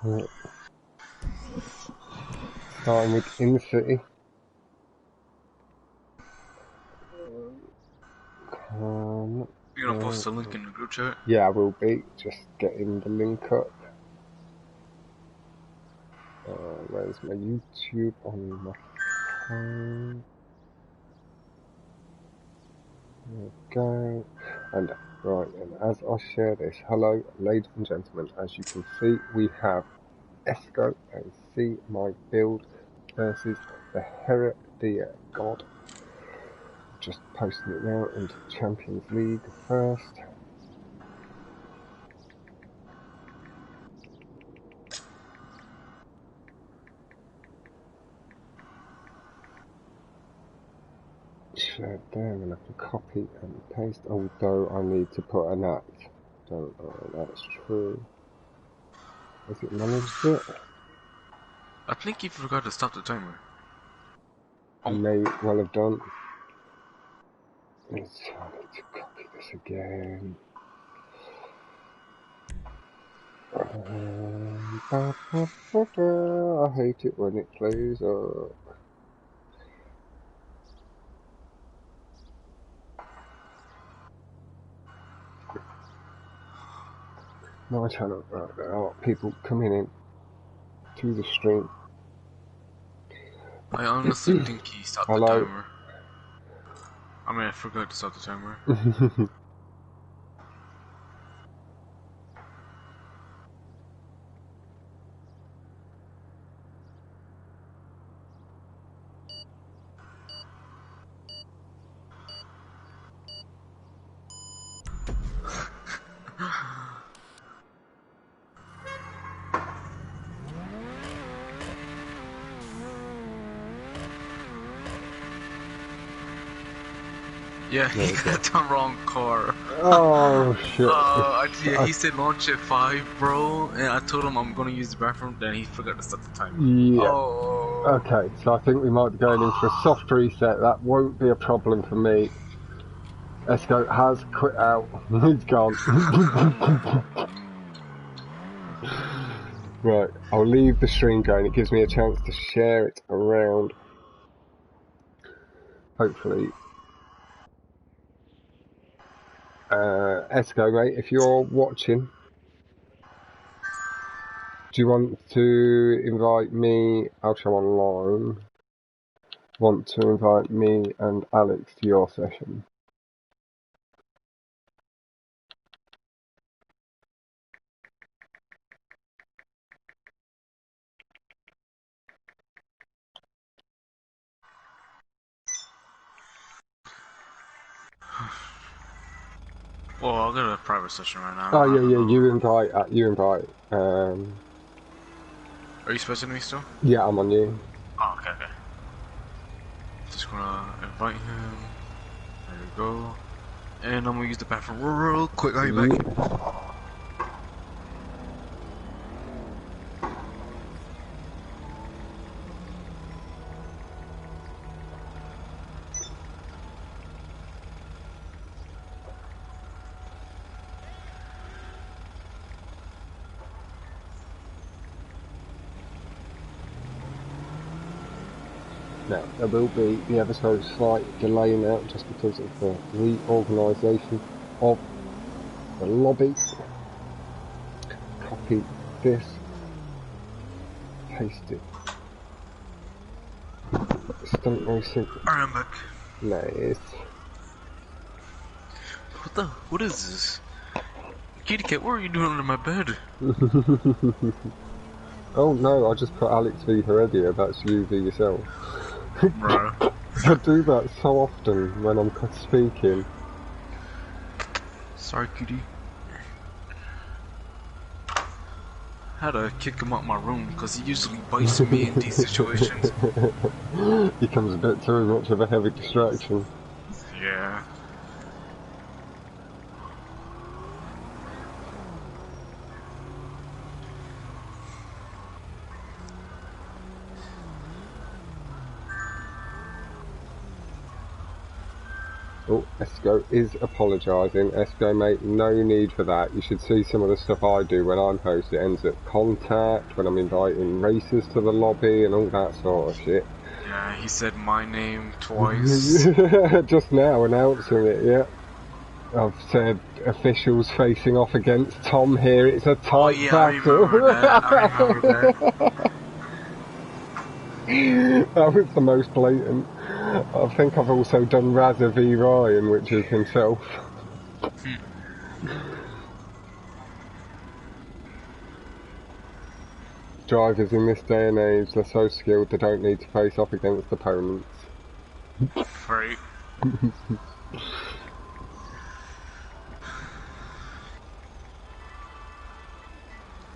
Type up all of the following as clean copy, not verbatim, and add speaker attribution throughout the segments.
Speaker 1: Right. Starting with In the City.
Speaker 2: You're gonna post the link in the group chat?
Speaker 1: Yeah, I will be. Just getting the link up. Where's my YouTube on my phone? There we go. And right, and as I share this, hello, ladies and gentlemen. As you can see, we have Esco and SeeMyBuild versus TheHerediaGod. Just posting it now into Champions League first. Share there, and I can copy and paste, although I need to put an at. Don't know, that's true. Has it managed it?
Speaker 2: I think you forgot to stop the timer.
Speaker 1: Oh. May well have done. I need to copy this again. I hate it when it plays up. My channel, right, there are people coming in to the stream.
Speaker 2: I honestly think he stopped the timer. I mean, I forgot to stop the timer. Yeah, he got the wrong car.
Speaker 1: Oh shit.
Speaker 2: Yeah, he said launch at 5, bro, and I told him I'm gonna use the bathroom, then he forgot to start the timer.
Speaker 1: Yeah.
Speaker 2: Oh.
Speaker 1: Okay, so I think we might be going in for a soft reset. That won't be a problem for me. Esco has quit out. He's gone. Right, I'll leave the stream going. It gives me a chance to share it around. Hopefully. Esco, mate, if you're watching, do you want to invite me? I'll show online. Want to invite me and Alex to your session?
Speaker 2: Well, I'll go to a private session right now.
Speaker 1: Oh yeah, you invite.
Speaker 2: Are you supposed to me still?
Speaker 1: Yeah, I'm on you.
Speaker 2: Oh, okay. Just gonna invite him. There we go. And I'm gonna use the bathroom real quick. I'll be back.
Speaker 1: Now, there will be the ever so slight delay now just because of the reorganisation of the lobby. Copy this, paste it. Stunt Racing.
Speaker 2: I'm back.
Speaker 1: Nice.
Speaker 2: What is this? Kitty cat, what are you doing under my bed?
Speaker 1: Oh no, I just put Alex v Heredia, that's you v yourself.
Speaker 2: Bruh.
Speaker 1: I do that so often when I'm speaking.
Speaker 2: Sorry, kitty. I had to kick him out my room because he usually bites me in these situations.
Speaker 1: He becomes a bit too much of a heavy distraction.
Speaker 2: Yeah.
Speaker 1: Oh, Esco is apologising. Esco, mate, no need for that. You should see some of the stuff I do when I'm host. It ends at contact, when I'm inviting racers to the lobby and all that sort of shit.
Speaker 2: Yeah, he said my name twice.
Speaker 1: Just now, announcing it, yeah. I've said officials facing off against Tom here. It's a
Speaker 2: Oh
Speaker 1: tight
Speaker 2: yeah, I
Speaker 1: battle.
Speaker 2: remember that. I remember that.
Speaker 1: That was the most blatant. I think I've also done Razza v Ryan, which is himself. Drivers in this day and age, they're so skilled they don't need to face off against opponents.
Speaker 2: Right.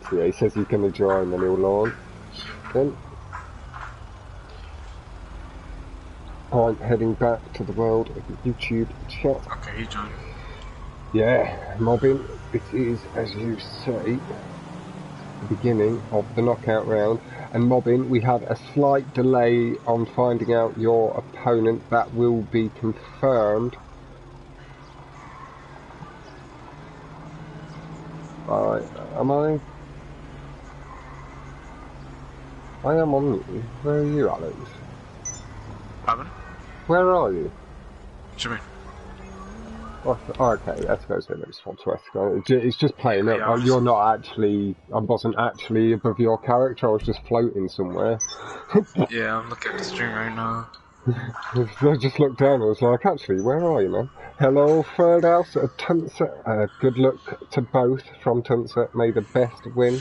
Speaker 1: So yeah, he says he's going to join, then he'll launch. Then I'm heading back to the world of YouTube chat.
Speaker 2: Okay, he joined.
Speaker 1: Yeah, mobbing, it is, as you say, the beginning of the knockout round. And mobbing, we had a slight delay on finding out your opponent. That will be confirmed by... I am on you. Where are you, Alex?
Speaker 2: Pardon?
Speaker 1: Where are you?
Speaker 2: What you mean?
Speaker 1: Oh, okay, Esco's in response to Esco. It's just playing up.
Speaker 2: Yeah,
Speaker 1: You're not actually... I wasn't actually above your character. I was just floating somewhere.
Speaker 2: Yeah, I'm looking at the stream right now.
Speaker 1: I just looked down and was like, actually, where are you, man? Hello, third house at Tunset. Good luck to both from Tunset. May the best win.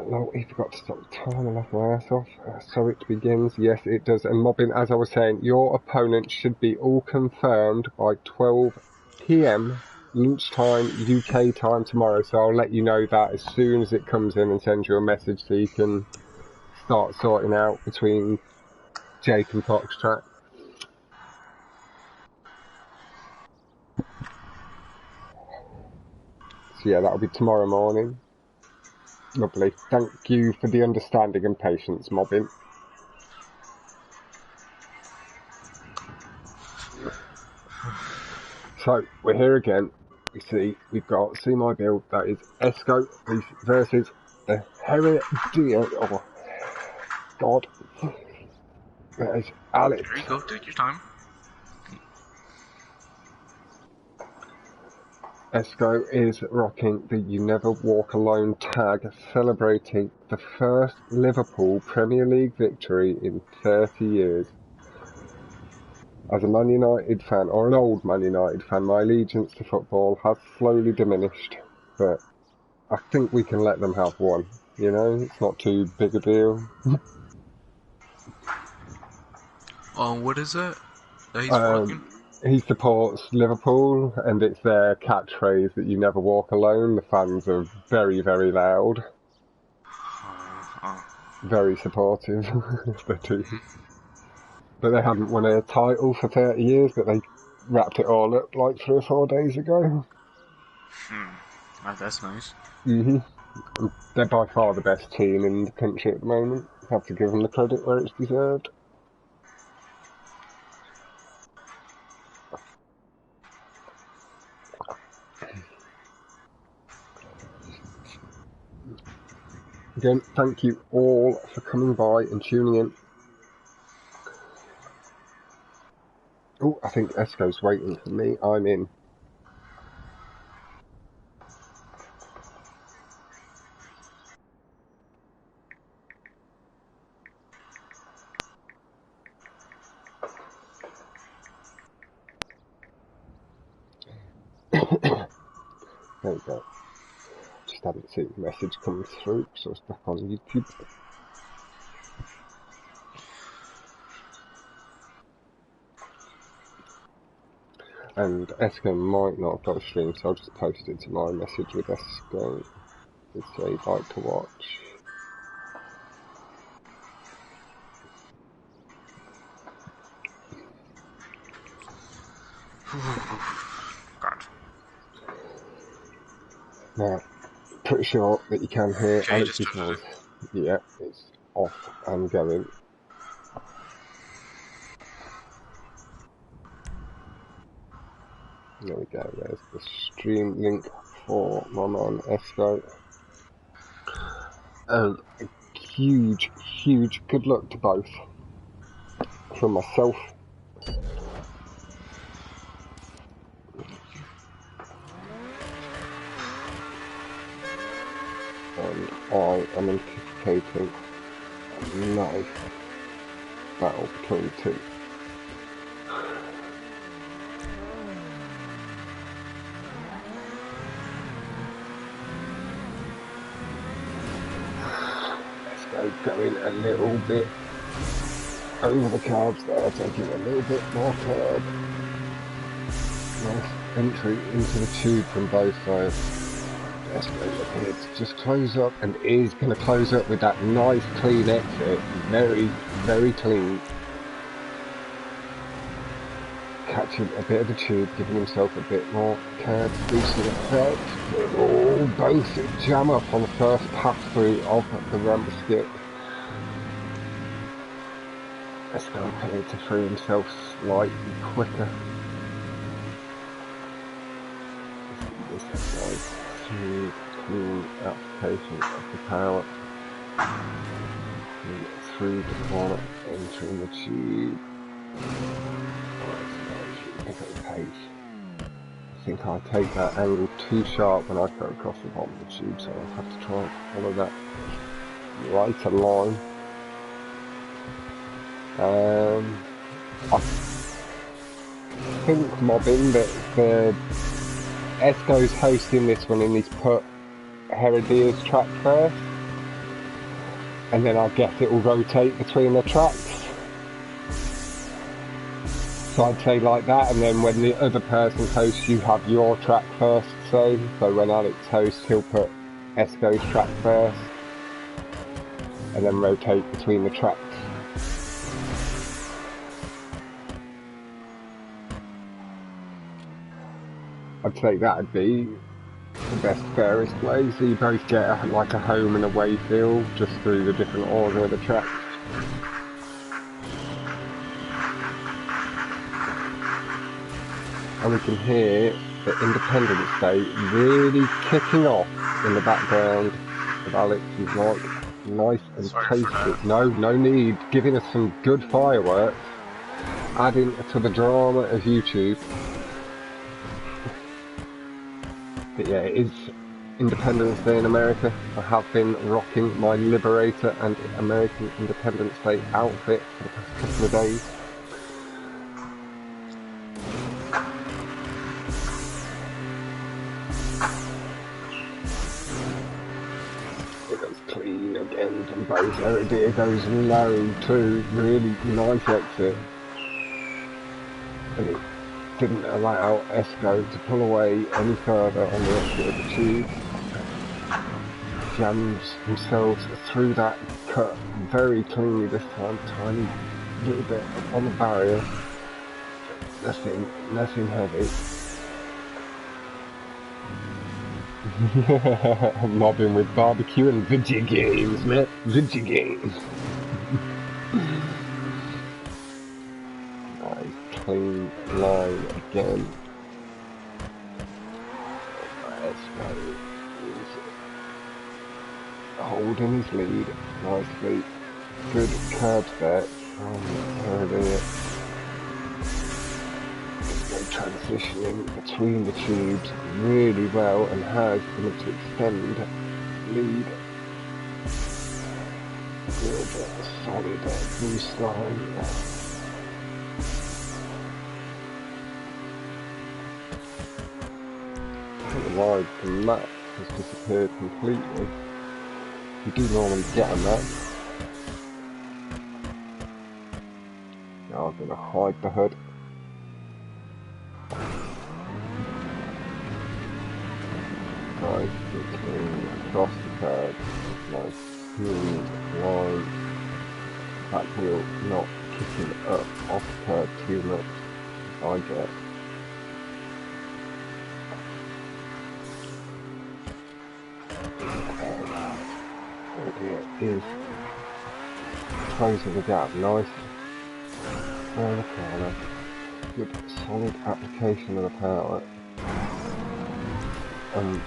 Speaker 1: No, he forgot to stop the time. I left my ass off. So it begins. Yes, it does. And mobbing, as I was saying, your opponent should be all confirmed by 12 PM lunchtime UK time tomorrow. So I'll let you know that as soon as it comes in and send you a message so you can start sorting out between Jake and Foxtrot. So yeah, that'll be tomorrow morning. Lovely. Thank you for the understanding and patience, mobbing. So we're here again. We see we've got SeeMyBuild. That is Esco versus TheHerediaGod. Oh, God. That is Alex.
Speaker 2: There you go, take your time.
Speaker 1: Esco is rocking the You Never Walk Alone tag, celebrating the first Liverpool Premier League victory in 30 years. As a Man United fan, or an old Man United fan, my allegiance to football has slowly diminished, but I think we can let them have one, you know? It's not too big a deal.
Speaker 2: What is it that he's rocking?
Speaker 1: He supports Liverpool, and it's their catchphrase that you never walk alone. The fans are very, very loud. Very supportive of the team. But they haven't won a title for 30 years, but they wrapped it all up like 3 or 4 days ago.
Speaker 2: That's nice.
Speaker 1: They're by far the best team in the country at the moment. Have to give them the credit where it's deserved. Again, thank you all for coming by and tuning in. Oh, I think Esco's waiting for me. I'm in. There we go. Just haven't seen the message come through, so it's back on YouTube. And Esco might not have got a stream, so I'll just post it to my message with Esco. Just say he'd like to watch.
Speaker 2: God.
Speaker 1: Now, pretty sure that you can hear
Speaker 2: Okay,
Speaker 1: Alex's
Speaker 2: just
Speaker 1: voice. Yeah, it's off and going. There we go, there's the stream link for my man Esco. And a huge, huge good luck to both from myself. And I am anticipating a nice battle between the two. Going a little bit over the carbs there, taking a little bit more curb. Nice entry into the tube from both sides. Let's go look here to just close up, and is going to close up with that nice clean exit. Very, very clean. Catching a bit of the tube, giving himself a bit more curb boosting effect. Oh, both jam up on the first pass through of the ramp skip. Let's go appear to free himself slightly quicker. This is a nice, smooth, clean application of the power. And through the corner, entering the tube. Pick up the pace. I think I take that angle too sharp when I go across the bottom of the tube, so I'll have to try and follow that lighter line. I think mobbing that the Esco's hosting this one and he's put Heredia's track first, and then I guess it will rotate between the tracks. So I'd say like that, and then when the other person hosts, you have your track first. So when Alex hosts, he'll put Esco's track first, and then rotate between the tracks. I'd say that'd be the best, fairest way, so you both get like a home and away feel just through the different order of the tracks. And we can hear the Independence Day really kicking off in the background of Alex is like nice and tasty. No need, giving us some good fireworks, adding to the drama of YouTube. But yeah, it is Independence Day in America. I have been rocking my Liberator and American Independence Day outfit for the past couple of days. It goes clean again from both. Heredia goes low too, really nice exit. And it didn't allow Esco to pull away any further on the exit of the tube. Jams themselves through that cut very cleanly this time, tiny little bit on the barrier. Nothing heavy. I'm mobbing with barbecue and video games, man. Video games. Nice clean line again. Esco is holding his lead nicely. Good curb there from Heredia. Transitioning between the tubes really well and has been able to extend lead. Good, solid boost line. The line from Matt has disappeared completely. You do normally get a map. Now I'm going to hide the hood. Nice, clean across the curb, nice smooth line, back wheel not kicking up off the curb too much, I get. It is closing the gap nice around the corner. good solid application of the power. On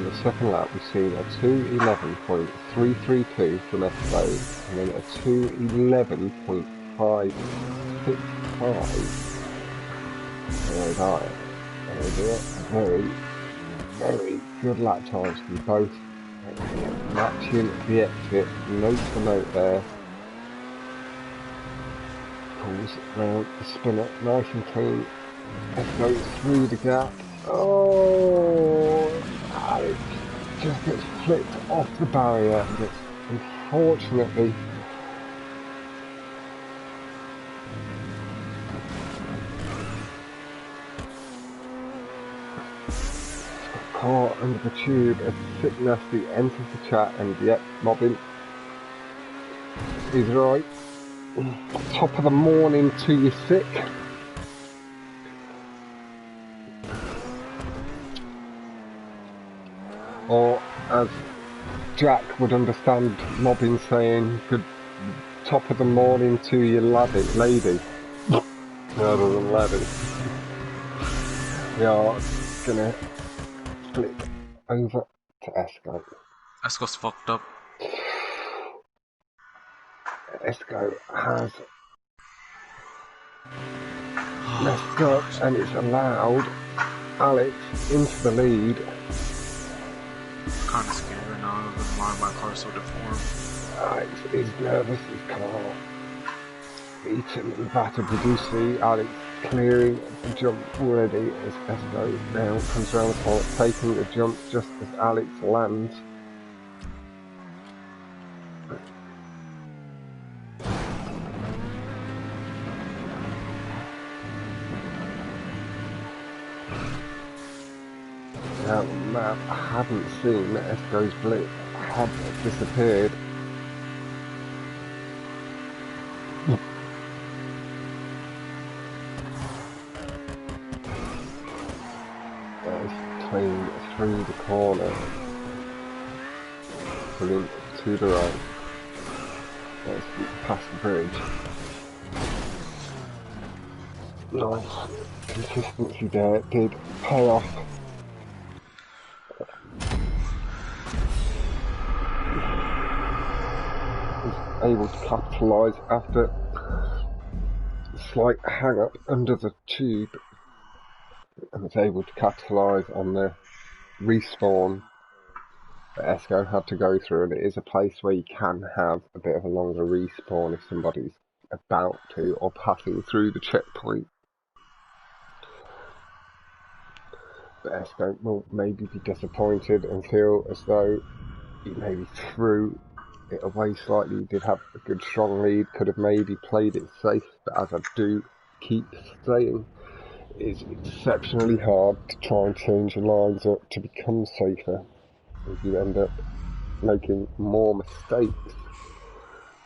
Speaker 1: the second lap we've seen a 2:11.332 from Esco and then a 2:11.565 for O'Dyer. And they do it very, very good lap times from both. Matching the exit, note for note there. Pulls round the spinner, nice and clean. Esco through the gap. Oh, it just gets flipped off the barrier. It's unfortunately caught under the tube as Sick Nasty enters the chat, and yep, Mobbin is right. Top of the morning to you, Sick. Or as Jack would understand Mobbin saying, good top of the morning to you, lady. Rather than laddie. We are gonna flip over to Esco.
Speaker 2: Esco's fucked up.
Speaker 1: Esco has messed up and it's allowed Alex into the lead.
Speaker 2: It's kind of scary now. My car's so deformed.
Speaker 1: Alex is nervous, his car beaten and battered. We do see Alex clearing the jump already as Esco now comes around the corner, taking the jump just as Alex lands. Now the map, I haven't seen that Esco's blip had disappeared. There's clean through the corner, pulling to the right. Let's get past the bridge. Nice consistency there, it did pay off. Able to capitalise after a slight hang up under the tube, and was able to capitalise on the respawn that Esco had to go through, and it is a place where you can have a bit of a longer respawn if somebody's about to or passing through the checkpoint. But Esco will maybe be disappointed and feel as though he maybe threw it away slightly. He did have a good strong lead, could have maybe played it safe, but as I do keep saying, it's exceptionally hard to try and change your lines up to become safer, as you end up making more mistakes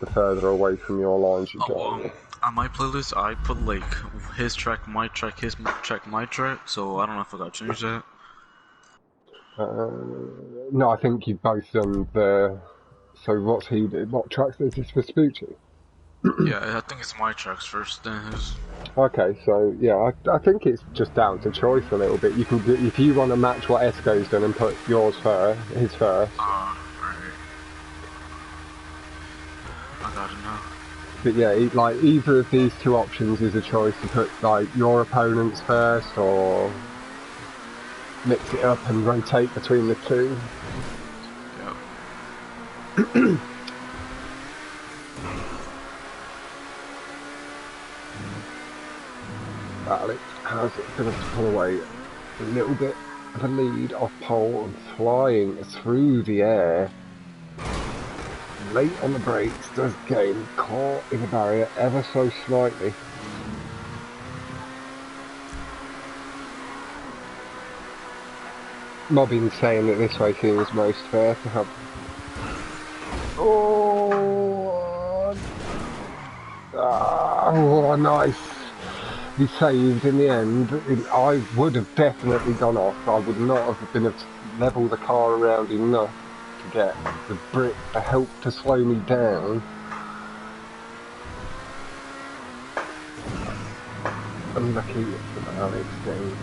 Speaker 1: the further away from your lines you go.
Speaker 2: On my playlist, I put like his track, my track, his track, my track, so I don't know if I gotta change that.
Speaker 1: No, I think you've both done the... So what tracks is this for Spoochie?
Speaker 2: Yeah, I think it's my tracks first, then his.
Speaker 1: Okay, so yeah, I think it's just down to choice a little bit. You can do, if you want to match what Esco's done and put yours first, his first.
Speaker 2: Right. I got it now.
Speaker 1: But yeah, like either of these two options is a choice to put like your opponents first, or mix it up and rotate between the two.
Speaker 2: Yep.
Speaker 1: Alex has going to pull away a little bit of a lead off pole and flying through the air. Late on the brakes, does gain caught in the barrier ever so slightly. Mobbin saying that this way seems most fair to have. Oh, nice. He saved in the end. I would have definitely gone off. I would not have been able to level the car around enough to get the brick to help to slow me down. unlucky for Alex getting the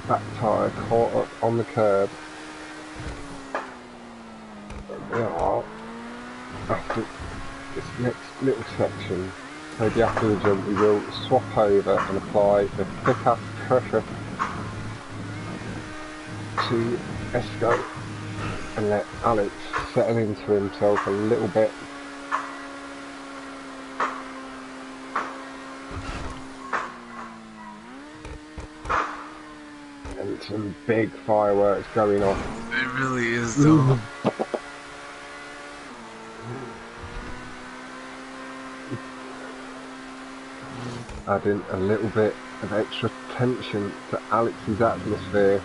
Speaker 1: back tyre caught up on the curb. We are after this next little section, maybe after the jump, we will swap over and apply the thicker pressure to Esco and let Alex settle into himself a little bit. And some big fireworks going off.
Speaker 2: It really is though.
Speaker 1: Adding a little bit of extra tension to Alex's atmosphere.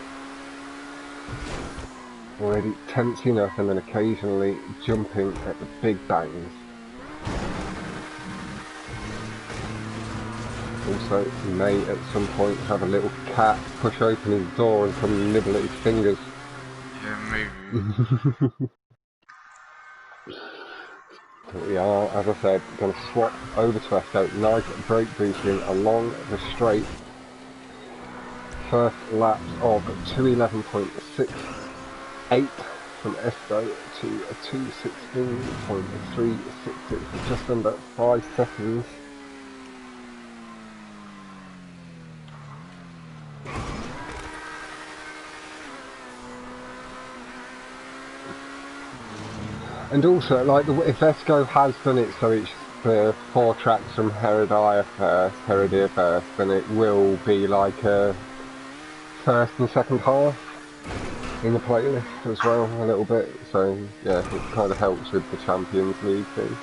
Speaker 1: Already tense enough, and then occasionally jumping at the big bangs. Also, he may at some point have a little cat push open his door and come and nibble at his fingers.
Speaker 2: Yeah, maybe.
Speaker 1: But we are, as I said, going to swap over to Esco. Nice brake boosting along the straight. First laps of 2:11.68 from Esco to a 2:16.36. It's just under 5 seconds. And also, like, if Esco has done it so it's the 4 tracks from Heredia first, then it will be like a first and second half in the playlist as well, a little bit. So yeah, it kind of helps with the Champions League thing.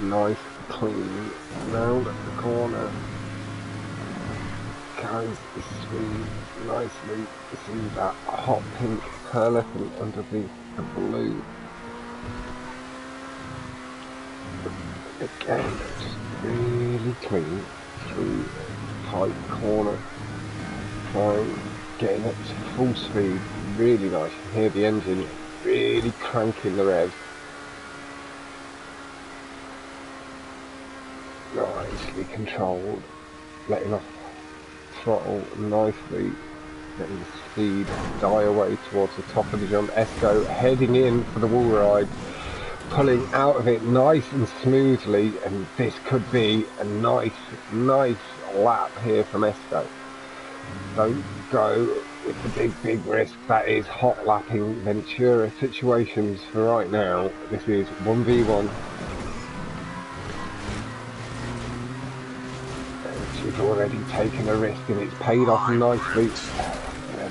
Speaker 1: Nice, clean, round the corner. Carries the speed nicely. You see that hot pink pearlescent under the blue. Again, just really clean through the tight corner. Trying getting up to full speed, really nice. You can hear the engine really cranking the revs. Nicely controlled, letting off throttle nicely, letting the speed die away towards the top of the jump. Esco heading in for the wall ride, pulling out of it nice and smoothly, and this could be a nice lap here from Esco. Don't go with the big risk that is hot lapping Ventura situations for right now. This is 1v1. She's already taken a risk and it's paid off nicely. A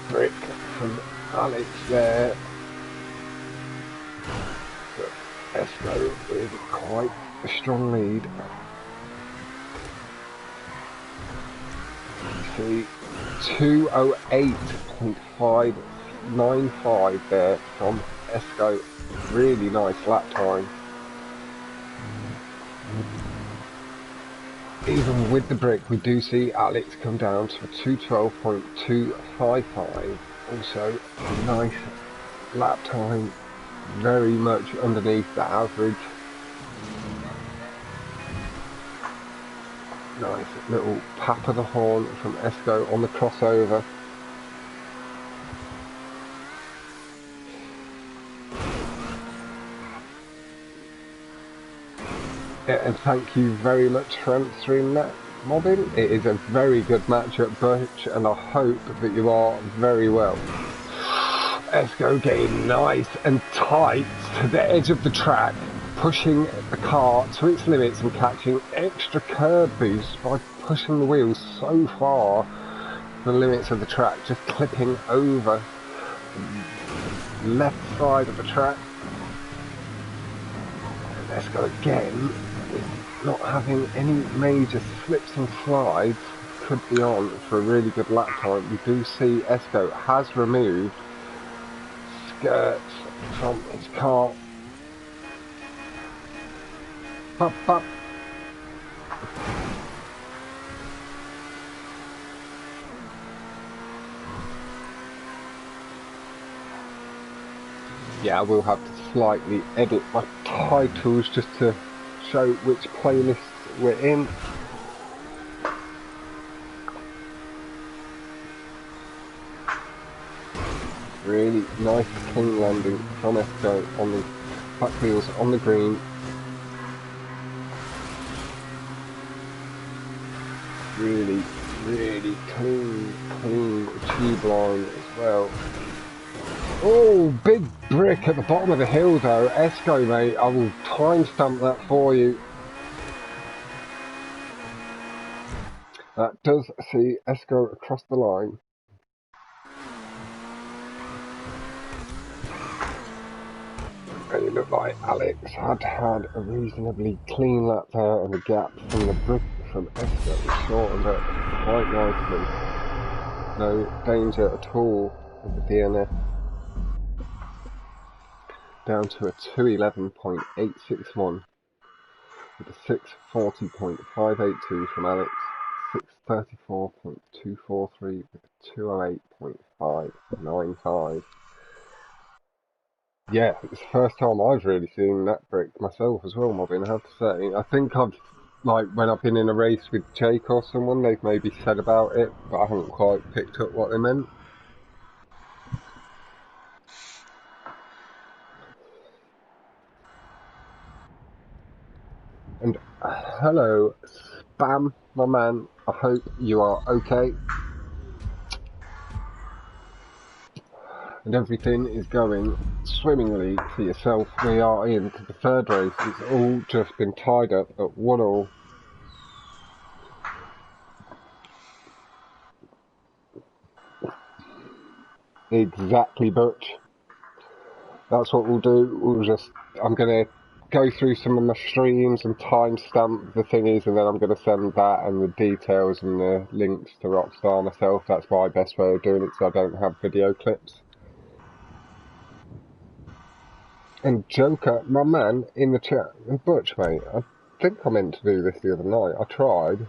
Speaker 1: brick from Alex there. But Esco with quite a strong lead. See, 2:08.595 there from Esco. Really nice lap time. Even with the brick, we do see Alex come down to a 2:12.255. Also, a nice lap time, very much underneath the average. Nice little pap of the horn from Esco on the crossover. Yeah, and thank you very much for answering that, Mobbin. It is a very good matchup, Butch, and I hope that you are very well. Esco getting nice and tight to the edge of the track, pushing the car to its limits and catching extra curb boost by pushing the wheels so far to the limits of the track, just clipping over the left side of the track. And Esco again, with not having any major slips and slides, could be on for a really good lap time. We do see Esco has removed skirts from his car. Pop, pop. Yeah, I will have to slightly edit my titles just to show which playlists we're in. Really nice clean landing from Esco on the back wheels on the green. Really, really clean tube line as well. Oh, big brick at the bottom of the hill though. Esco, mate, I will timestamp that for you. That does see Esco across the line. And it looked like Alex had a reasonably clean lap there, and the gap from the brick from Esco shortened up quite nicely. No danger at all with the DNF. Down to a 211.861 with a 640.582 from Alex, 634.243 with a 208.595. Yeah, it's the first time I've really seen that brick myself as well, Mobbin, I have to say. I think I've, like, when I've been in a race with Jake or someone, they've maybe said about it, but I haven't quite picked up what they meant. And hello, Spam, my man, I hope you are okay. And everything is going swimmingly for yourself. We are into the third race. It's all just been tied up at 1-1. Exactly, Butch. That's what we'll do. I'm going to go through some of my streams and timestamp the thingies, and then I'm going to send that and the details and the links to Rockstar myself. That's my best way of doing it, so I don't have video clips. And Joker, my man, in the chat, and Butch, mate, I think I meant to do this the other night. I tried,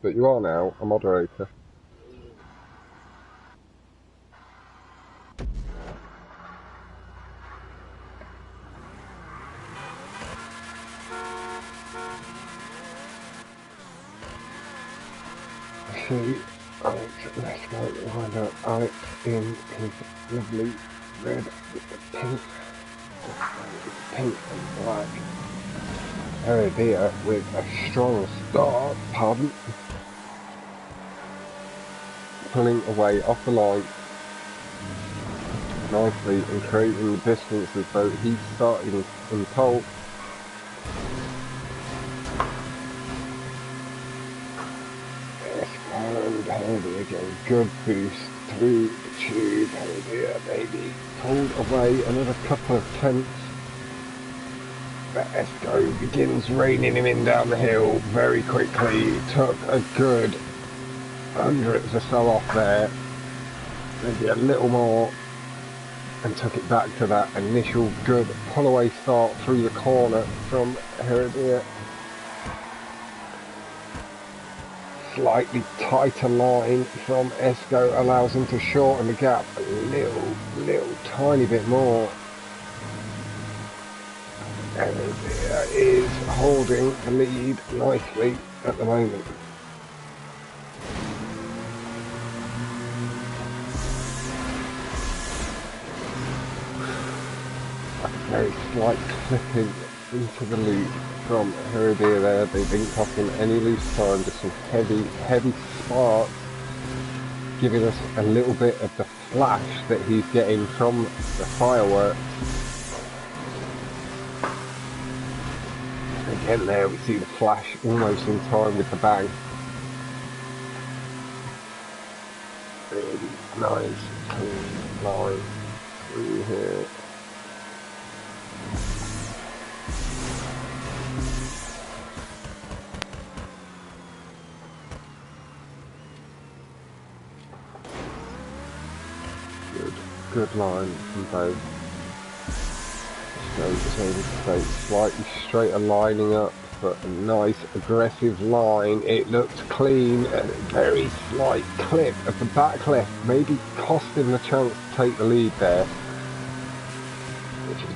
Speaker 1: but you are now a moderator. See, Alex, let's go wind up Alex in his lovely red with the pink and black. Heredia with a strong start, pardon, pulling away off the line nicely and creating the distance as though he's starting in pole. And Heredia again, good boost through the tube. Heredia maybe pulled away another couple of tenths. But Esco begins reining him in down the hill very quickly. Took a good hundredths or so off there, maybe a little more, and took it back to that initial good pull away start through the corner from Heredia. Slightly tighter line from Esco allows him to shorten the gap a little tiny bit more. Heredia is holding the lead nicely at the moment. A very slight clipping into the loop from Heredia there. They didn't cost him any loose time, just some heavy sparks, giving us a little bit of the flash that he's getting from the fireworks. Again there we see the flash almost in time with the bang. Really nice clean line through here. Good line from both. So slightly straighter lining up, but a nice aggressive line. It looked clean and a very slight clip of the back left, maybe cost him the chance to take the lead there.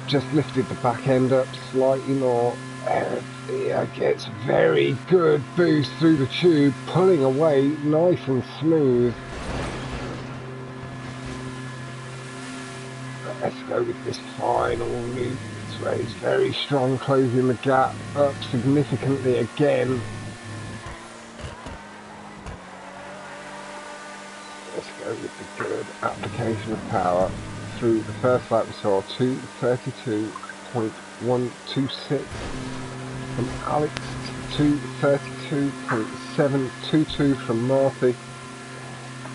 Speaker 1: just lifted the back end up slightly more. Heredia gets very good boost through the tube, pulling away nice and smooth. Let's go with this final loop. This race very strong, closing the gap up significantly again. Let's go with the good application of power. Through the first lap we saw 2:32.126 from Alex, 2:32.722 from Marty.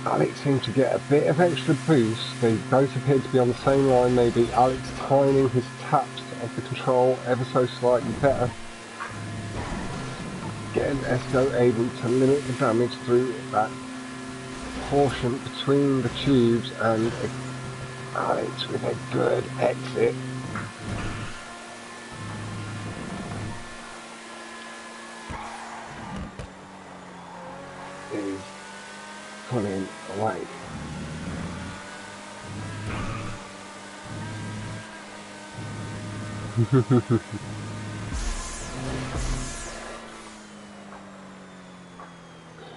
Speaker 1: Alex seemed to get a bit of extra boost. They both appeared to be on the same line, maybe Alex timing his taps of the control ever so slightly better. Again, Esco able to limit the damage through that portion between the tubes, and Alex with a good exit. Is pulling away.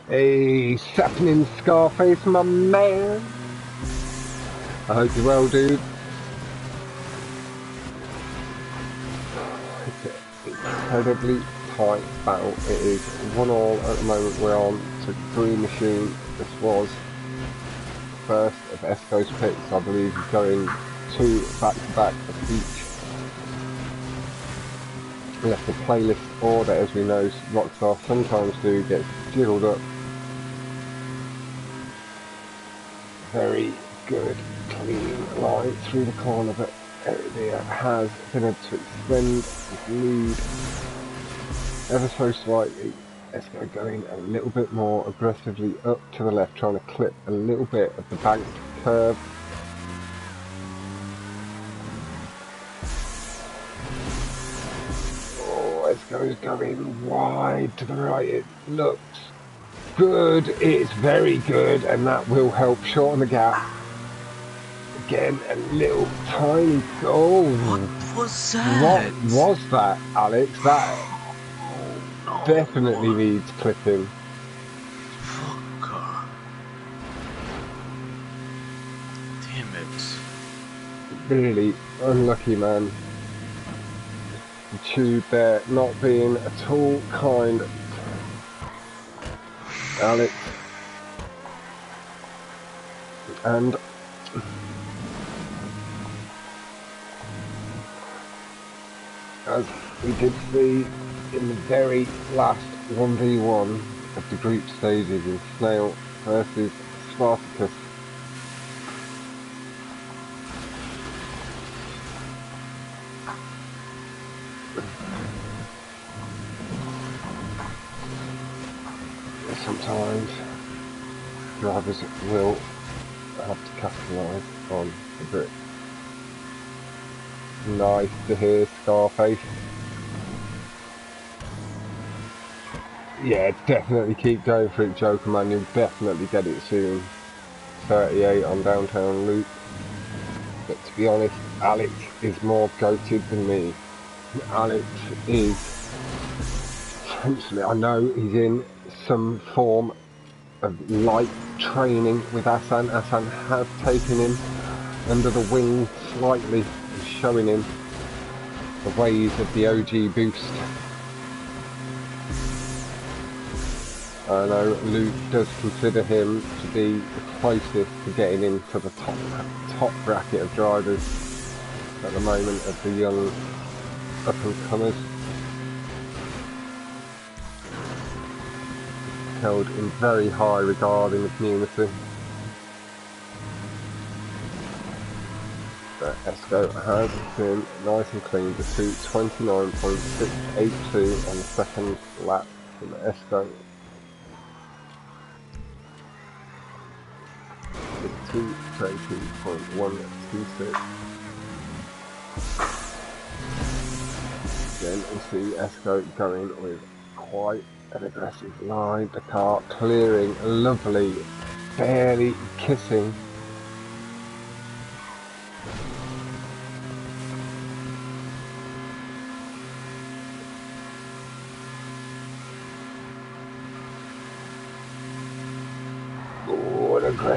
Speaker 1: Hey, happening Scarface, my man. I hope you're well, dude. It's an incredibly tight battle. It is 1-1 at the moment. We're on to Green Machine. This was first of Esco's picks. I believe he's going 2 back-to-back of each. We left the playlist order, as we know Rockstar sometimes do, gets jiggled up. Very good, clean line through the corner, but HerediaGod has been able to extend his lead ever so slightly. Esco going a little bit more aggressively up to the left, trying to clip a little bit of the banked curve. Oh, Esco is going wide to the right. It looks good, it's very good, and that will help shorten the gap. Again, a little tiny goal.
Speaker 2: What was that?
Speaker 1: What was that, Alex? That
Speaker 2: No.
Speaker 1: definitely needs clipping.
Speaker 2: Fuck. Damn it.
Speaker 1: Really unlucky, man. The tube there not being at all kind. Alex. And as we did see in the very last 1v1 of the group stages in Snail versus Spartacus, sometimes drivers will have to capitalise on a bit. Nice to hear, Scarface. Yeah, definitely keep going for it, Joker, man. You'll definitely get it soon. 38 on downtown loop. But to be honest, Alex is more goated than me. Alex is essentially, I know he's in some form of light training with Hassan. Hassan has taken him under the wing slightly, showing him the ways of the OG boost. I know Luke does consider him to be the closest to getting into the top bracket of drivers at the moment of the young up-and-comers. Held in very high regard in the community. But Esco has been nice and clean to 29.682 on the second lap from Esco. 2:13.126. Again, we see Esco going with quite an aggressive line. The car clearing lovely, barely kissing.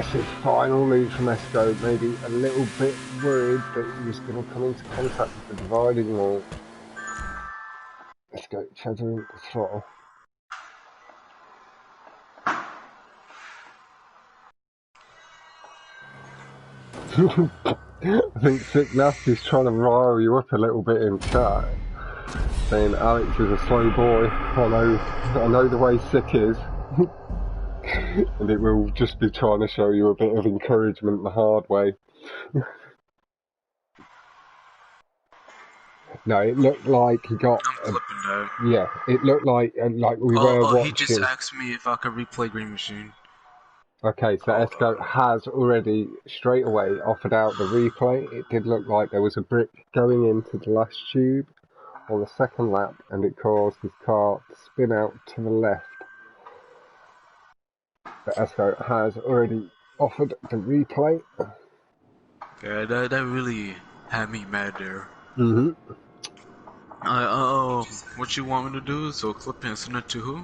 Speaker 1: Yes, it's final lead from Esco. Maybe a little bit worried that he was going to come into contact with the dividing wall. Esco feathering the throttle. I think Sick Nasty's trying to rile you up a little bit in chat, saying Alex is a slow boy. I know the way Sick is. And it will just be trying to show you a bit of encouragement the hard way. No, it looked like he got.
Speaker 2: I'm flipping that.
Speaker 1: Yeah, it looked like we were watching.
Speaker 2: He just asked me if I could replay Green Machine.
Speaker 1: Okay, so Esco has already straight away offered out the replay. It did look like there was a brick going into the last tube on the second lap, and it caused his car to spin out to the left. But Esco has already offered the replay.
Speaker 2: Yeah, that really had me mad there.
Speaker 1: Mm-hmm.
Speaker 2: What you want me to do? So clip it and send it to who?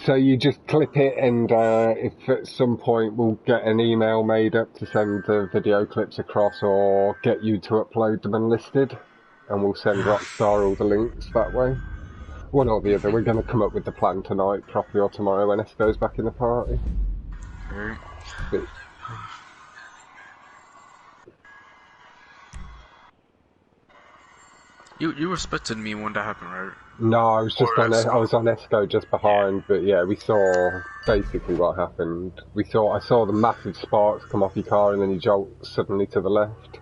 Speaker 1: So you just clip it, and if at some point we'll get an email made up to send the video clips across, or get you to upload them unlisted, and we'll send Rockstar all the links that way. One or the other. We're going to come up with the plan tonight, properly, or tomorrow when Esco's back in the party.
Speaker 2: Alright.
Speaker 1: But,
Speaker 2: You respected me when that happened, right?
Speaker 1: no, I was just I was on Esco just behind, but yeah, we saw basically what happened. I saw the massive sparks come off your car, and then you jolt suddenly to the left.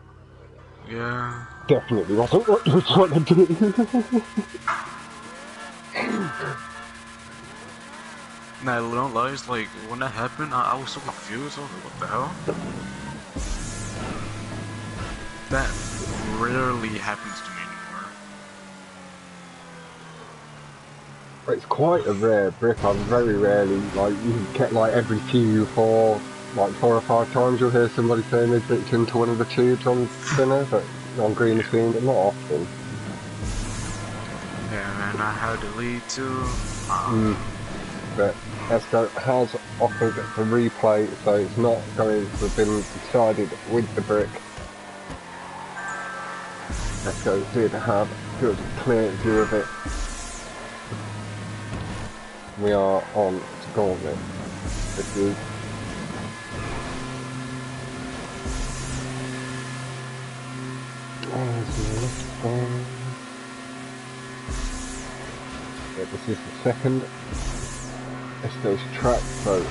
Speaker 2: Yeah.
Speaker 1: Definitely wasn't what you were trying to do.
Speaker 2: Nah, don't lie, it's like, when that happened, I was so confused. I was like, what the hell? That rarely happens to me anymore.
Speaker 1: It's quite a rare brick. I very rarely, you get every four or five times you'll hear somebody saying they bricked into one of the tubes on thinner, but on Green Machine, but not often.
Speaker 2: Yeah, man, I had to lead too.
Speaker 1: But Esco has offered the replay, so it's not going to have been decided with the brick. Esco did have a good, clear view of it. We are on to Gauntlet. This is this is the second Esco's track, so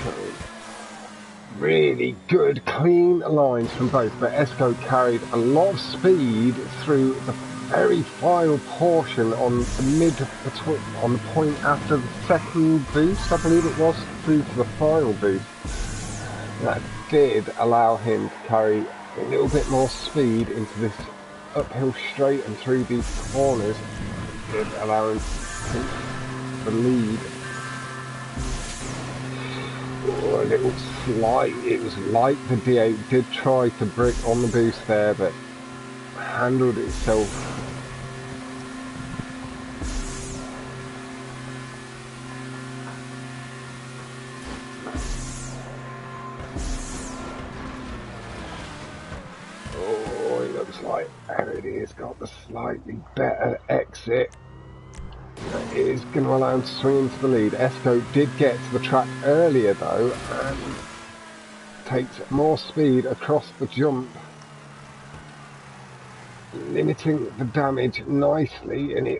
Speaker 1: showing really good, clean lines from both. But Esco carried a lot of speed through the very final portion on the point after the second boost, I believe it was, through to the final boost. That did allow him to carry a little bit more speed into this uphill straight and through these corners. It did allow him to take the lead. Oh, a little slight, it was like the D8 did try to brick on the boost there, but handled itself. Oh, it looks like there it is, got the slightly better exit. That is going to allow him to swing into the lead. Esco did get to the track earlier though, and takes more speed across the jump, limiting the damage nicely. And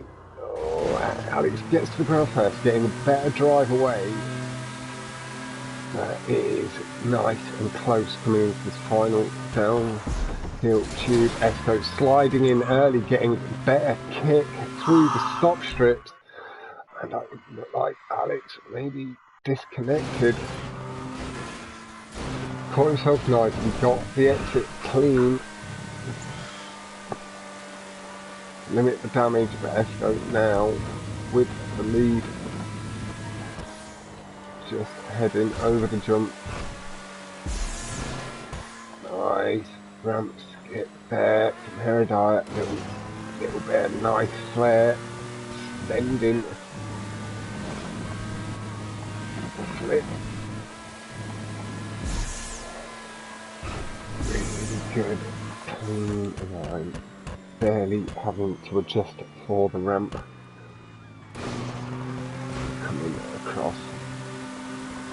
Speaker 1: Alex gets to the ground first, getting a better drive away. It is nice and close coming into this final downhill tube. Esco sliding in early, getting better kick through the stop strips, and that would look like Alex maybe disconnected. Caught himself nice and got the exit clean. Limit the damage, but Esco now with the lead. Just heading over the jump. Nice ramp skip there from Herediagot. Little bit of nice flare. Extending. Flip. Good, clean line, barely having to adjust for the ramp. Coming across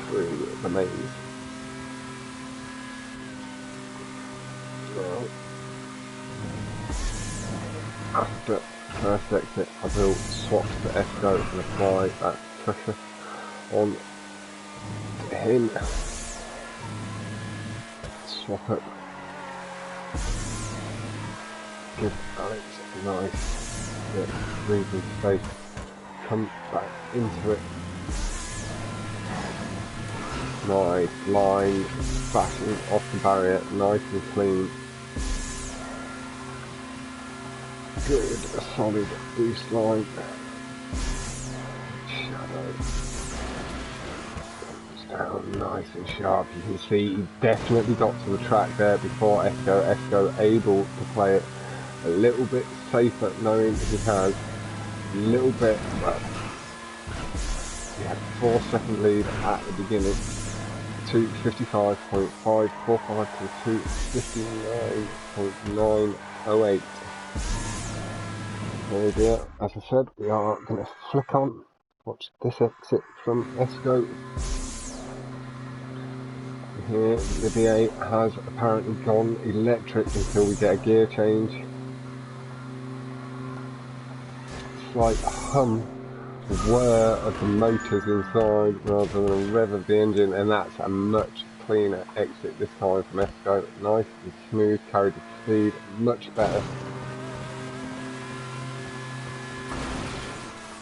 Speaker 1: through the maze. Now, after first exit, I will swap to Esco and apply that pressure on him. Swap it. Give Alex a nice bit of breathing space. Come back into it. Nice line, bashing off the barrier, nice and clean. Good, a solid boost line. Shadow. Comes down nice and sharp. You can see he definitely got to the track there before Esco. Esco able to play it a little bit safer, knowing he has a little bit, well, he had a 4-second lead at the beginning. 2:55.545 to 2:59.908. There we go. As I said, we are going to flick on. Watch this exit from Esco. Here, the V8 has apparently gone electric until we get a gear change. Slight hum, whir of the motors inside rather than a rev of the engine, and that's a much cleaner exit this time from Esco. Nice and smooth, carried the speed much better.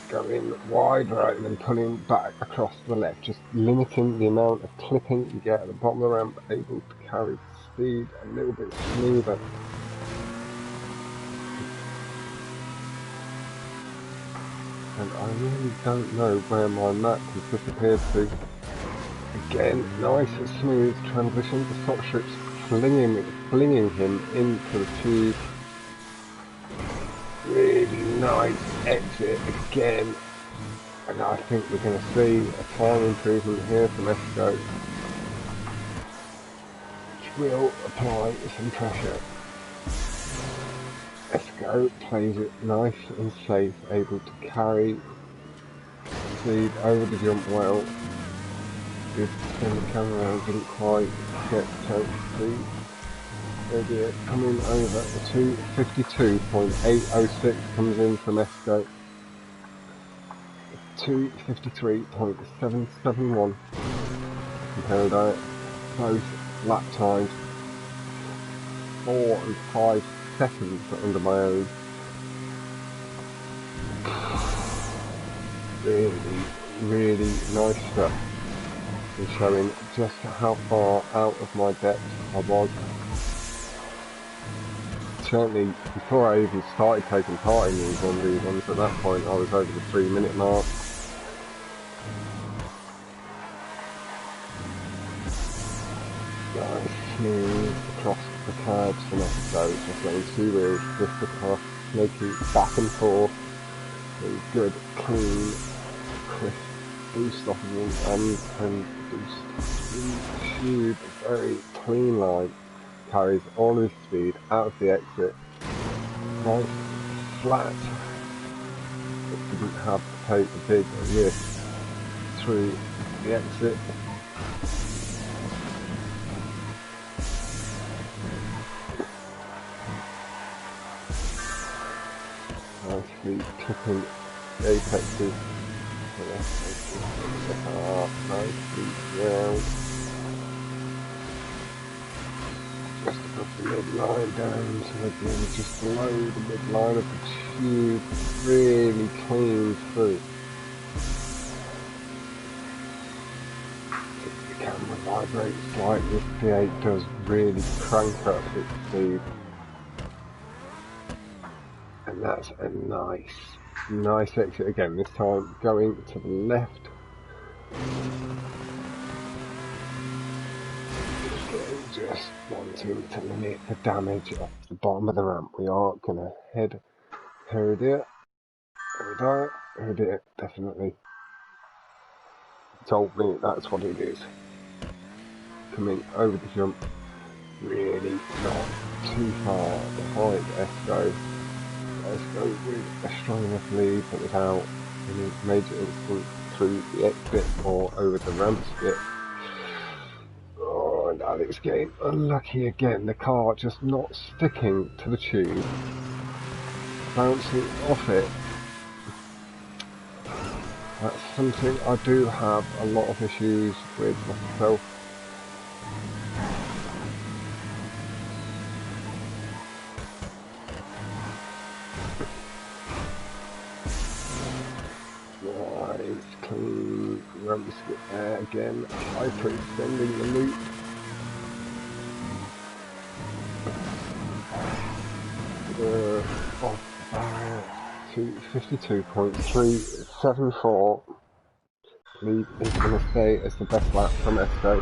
Speaker 1: Going wide right and then pulling back across the left, just limiting the amount of clipping you get at the bottom of the ramp, able to carry the speed a little bit smoother. And I really don't know where my map has disappeared to. Again, nice and smooth transition, the stop strips flinging him into the tube. Really nice exit again, and I think we're going to see a time improvement here from Esco, which will apply some pressure. Esco plays it nice and safe, able to carry speed over the jump well. Did spin the camera, didn't quite get the chance to see. Idea coming over, the 2:52.806 comes in from Esco. 2:53.771 compared to both lap times. 4 and 5 seconds under my own. Really nice stuff. And showing just how far out of my depth I was. Certainly before I even started taking part in these 1v1s, at that point I was over the 3-minute mark. Nice, smooth across the curbs from Esco, just letting 2 wheels drift across, making back and forth. A good, clean, crisp boost off of him and boost through the tube, a very clean line. Carries all his speed out of the exit, nice, flat. It didn't have to take the big risk through the exit. Nicely clipping the apexes. Nicely round. Just above the midline down to again just below the midline of the tube, really clean through. The camera vibrates slightly, the V8 does really crank up its speed. And that's a nice exit again, this time going to the left. Just wanting to limit the damage off the bottom of the ramp. We are going to head Heredia. Heredia definitely told me that's what it is. Coming over the jump, really not too far behind Esco. Esco with a strong enough lead, but without any major incident through the exit or over the ramp skip. Oh, and Alex getting unlucky again. The car just not sticking to the tube, bouncing off it. That's something I do have a lot of issues with myself. Nice, clean ramp skip there again, hyper-extending the loop. Off barrier to 52.374. Lead is going to stay as the best lap from Esco.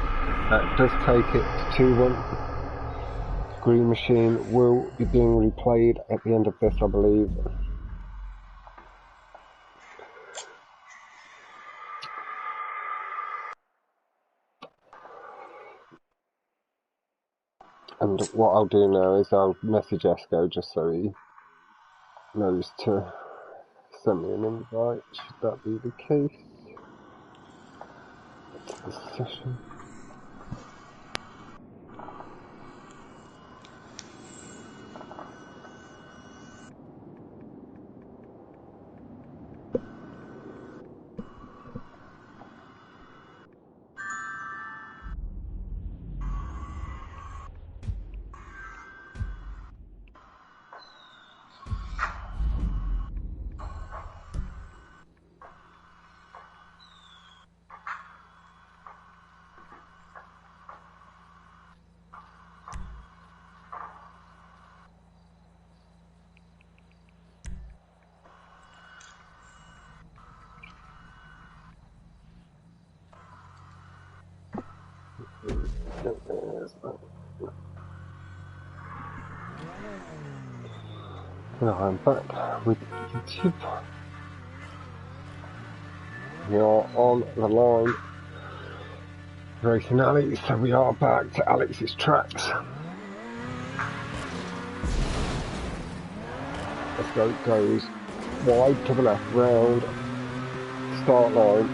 Speaker 1: That does take it to 2-1. Green machine will be being replayed at the end of this, I believe. And what I'll do now is I'll message Esco just so he knows to send me an invite, should that be the case. To the session. Now I'm back with YouTube. We are on the line racing Alex, so we are back to Alex's tracks. Let's go, it goes wide to the left, round, start line.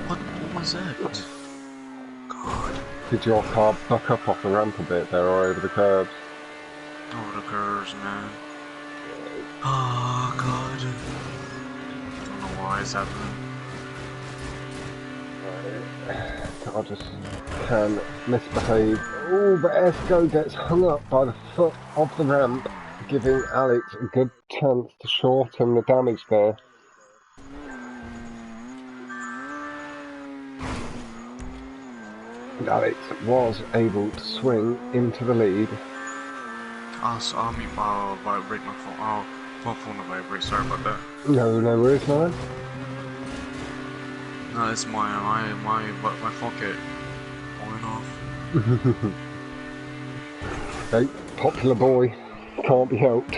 Speaker 2: What was that? God.
Speaker 1: Did your car buck up off the ramp a bit there or over the curbs?
Speaker 2: Over the curves, man. Oh, God. I don't know why it's happening.
Speaker 1: I just can misbehave. Oh, but Esco gets hung up by the foot of the ramp, giving Alex a good chance to shorten the damage there. And Alex was able to swing into the lead.
Speaker 2: I'll meet my vibrate my phone. Oh, my phone will vibrate. Sorry about that.
Speaker 1: No worries, man.
Speaker 2: No, it's my phone kept going off.
Speaker 1: Hey, popular boy, can't be helped.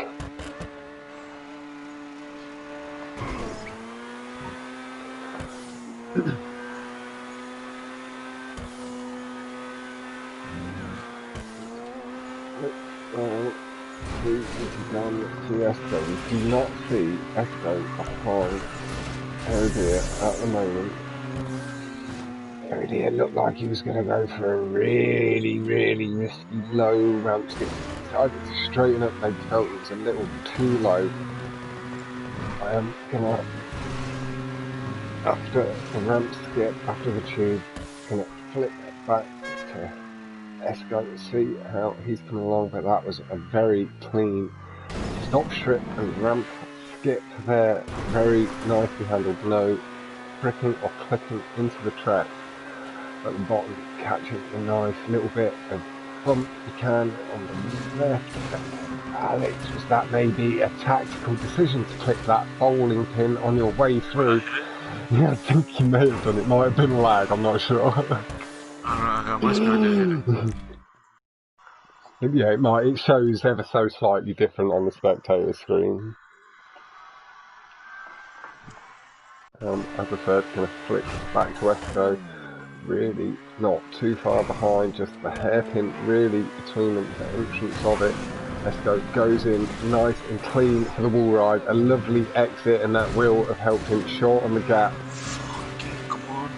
Speaker 1: Down to Esco. We do not see Esco behind Heredia at the moment. Heredia looked like he was going to go for a really risky low ramp skip. He decided to straighten up, they felt it was a little too low. I am going to, after the ramp skip, after the tube, going to flip back to Esco to see how he's coming along, but that was a very clean stop strip and ramp skip there, very nicely handled, no pricking or clicking into the track at the bottom, catching a nice little bit of bump you can on the left. Alex, was that maybe a tactical decision to click that bowling pin on your way through? Yeah, I think you may have done, it might have been lag, I'm not sure.
Speaker 2: I got my spirit did hit it.
Speaker 1: Yeah, it shows ever so slightly different on the spectator screen. As I said, going to flick back to Esco. really not too far behind, just the hairpin really between them, the entrance of it. Esco goes in nice and clean for the wall ride, a lovely exit, and that will have helped him shorten the gap.
Speaker 2: Come on.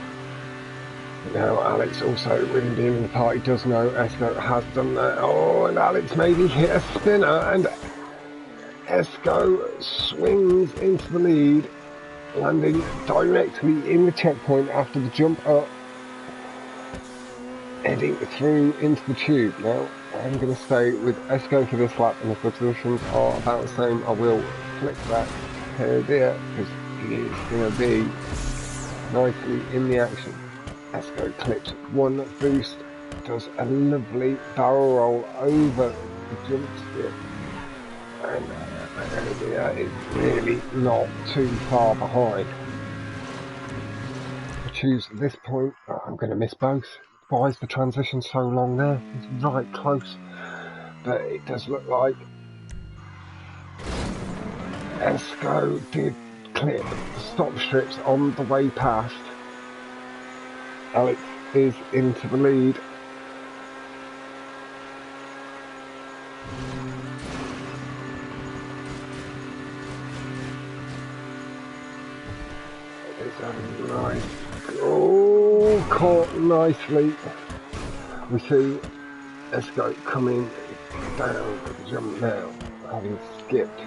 Speaker 1: Now Alex, also with him being in the party, does know Esco has done that. Oh, and Alex maybe hit a spinner, and Esco swings into the lead, landing directly in the checkpoint after the jump up, heading through into the tube. Now I'm going to stay with Esco for this lap, and if the positions are about the same, I will flick back to Herediagod because he is going to be nicely in the action. Esco clips one boost, does a lovely barrel roll over the jump skip, and Herediagod is really not too far behind. I choose at this point, I'm going to miss both. Why is the transition so long there? It's right close, but it does look like Esco did clip the stop strips on the way past. Alex is into the lead. It's a nice, oh, caught nicely. We see Esco coming down for the jump now, having skipped.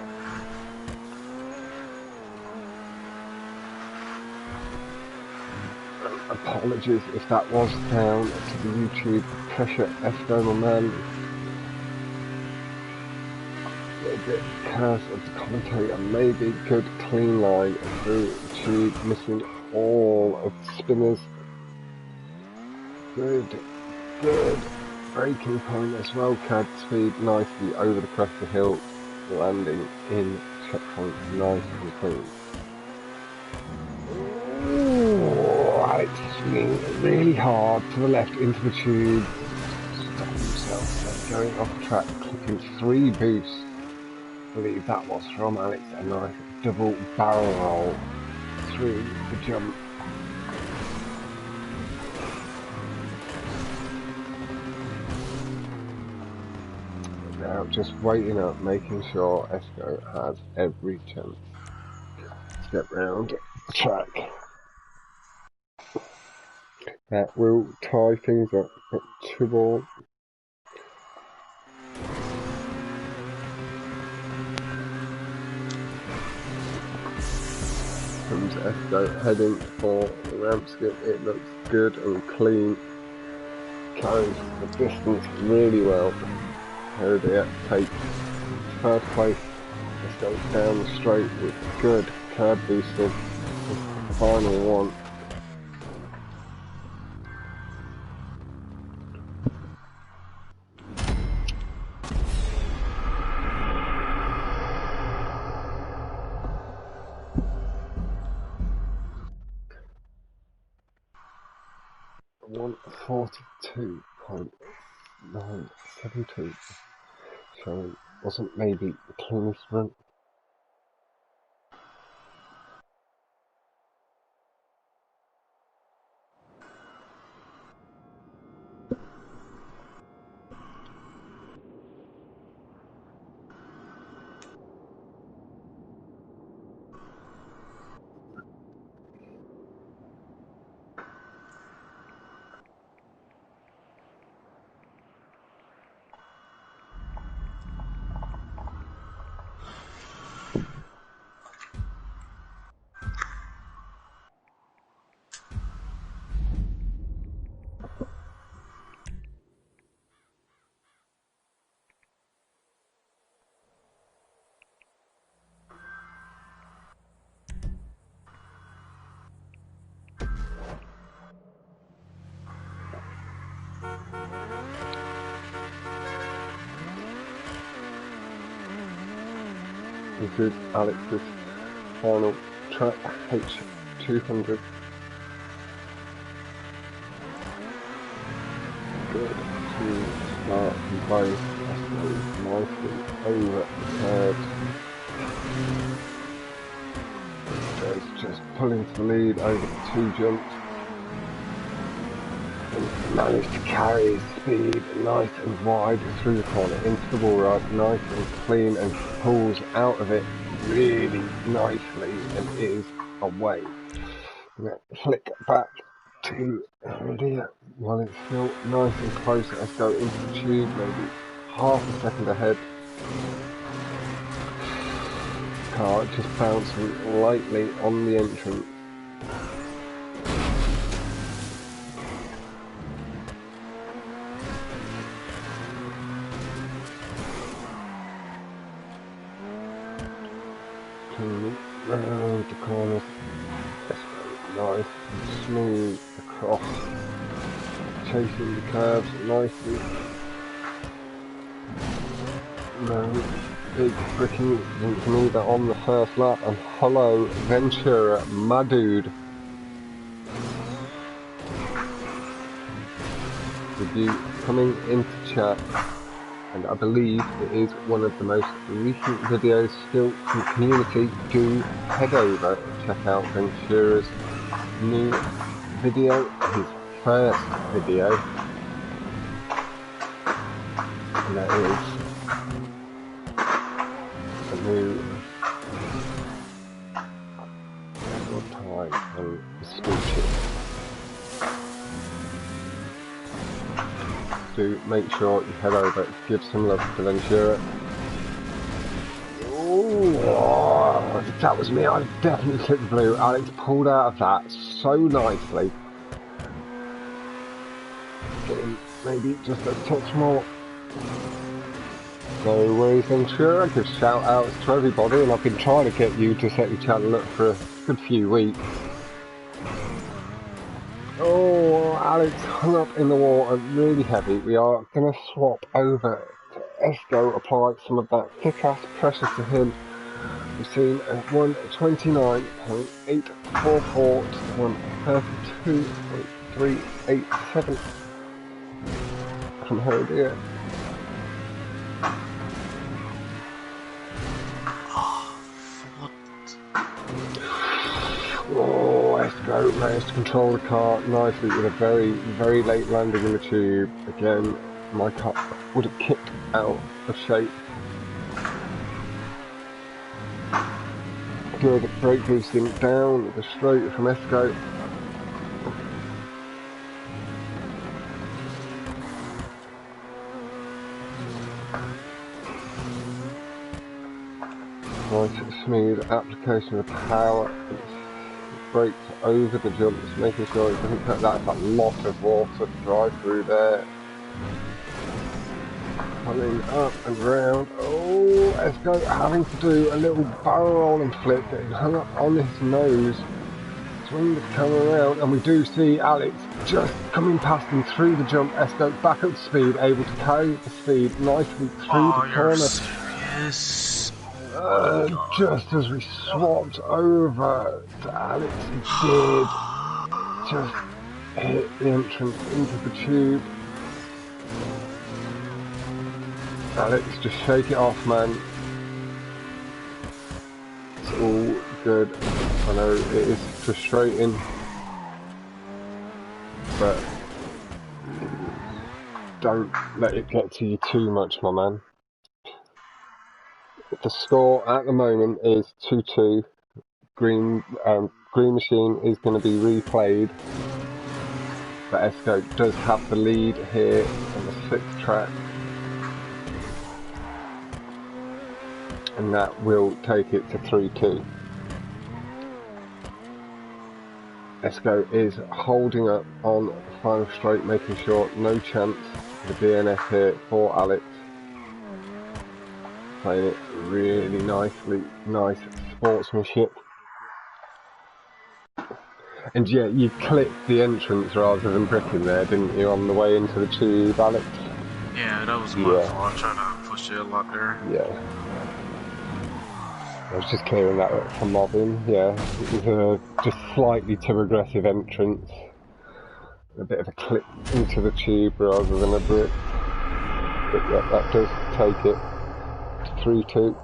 Speaker 1: Apologies if that was down to the YouTube pressure. Esco, my man, a little bit curse of the commentator, maybe good clean line through the tube, missing all of the spinners. Good braking point as well, curved speed nicely over the crest of the hill, landing in checkpoint nice and clean. Alex swinging really hard to the left into the tube, stopping himself, going off the track, clipping 3 boosts. I believe that was from Alex, a nice double barrel roll through the jump. Now just waiting up, making sure Esco has every chance to get round the track. That will tie things up at 2-all. Comes Esco heading for the ramp skip. It looks good and clean. Carries the distance really well. Herediagod takes first place. Esco down the straight with good curb boosting. The final one. .42.972, so wasn't maybe the cleanest run. This is Alex's final track, H200. Good to start and both nicely over the curve. Joe's just pulling to the lead over the 2 jumps. managed to carry his speed nice and wide through the corner into the wall ride, nice and clean, and pulls out of it really nicely and is away. I'm going to flick back to Heredia while it's still nice and close. Let's go into the tube, maybe half a second ahead. Car just bouncing lightly on the entrance. Round the corners. Let's go nice and smooth across, chasing the curves nicely. No big bricking incidents neither on the first lap. And hello Ventura, my dude. With you coming into chat, and I believe it is one of the most recent videos still from the community. Do head over and check out Ventura's new video, his first video, and that is a new record time on the speeches. Do make sure you head over, give some love to Ventura. Oh, if that was me, I'd definitely click the blue. Alex pulled out of that so nicely. Getting maybe just a touch more. No worries, Ventura. Give shout outs to everybody, and I've been trying to get you to set your channel up for a good few weeks. Oh, Alex hung up in the water really heavy. We are going to swap over to Esco, apply some of that thick-ass pressure to him. We've seen a 129.844 to 132.387 from Heredia. Oh, Esco managed to control the car nicely with a very, very late landing in the tube. Again, my car would have kicked out of shape. Good brake boosting down the straight from Esco. Nice smooth application of power. Brakes over the jumps, making sure it doesn't cut. That's a lot of water to drive through there. Coming up and round. Oh, Esco having to do a little barrel roll and flip, getting hung up on his nose. Swing the camera around, and we do see Alex just coming past him through the jump. Esco back up to speed, able to carry the speed nicely through the corner.
Speaker 2: Serious?
Speaker 1: Just as we swapped over to Alex, he did just hit the entrance into the tube. Alex, just shake it off, man. It's all good. I know it is frustrating, but don't let it get to you too much, my man. The score at the moment is 2-2. Green Machine is going to be replayed, but Esco does have the lead here on the 6th track, and that will take it to 3-2. Esco is holding up on the final straight, making sure no chance of the DNF here for Alex. Playing it really nicely, nice sportsmanship. And yeah, you clipped the entrance rather than bricking there, didn't you, on the way into the tube, Alex?
Speaker 2: Yeah, that was my fault. I tried to push it a lot there.
Speaker 1: Yeah. I was just clearing that up for mobbing, yeah. It was a just slightly too aggressive entrance. A bit of a clip into the tube rather than a brick. But yeah, that does take it to 3-2.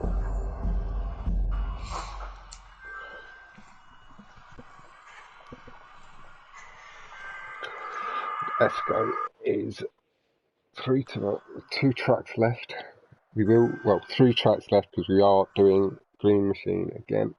Speaker 1: Esco is 2 tracks left. We will, well, 3 tracks left because we are doing Green Machine again.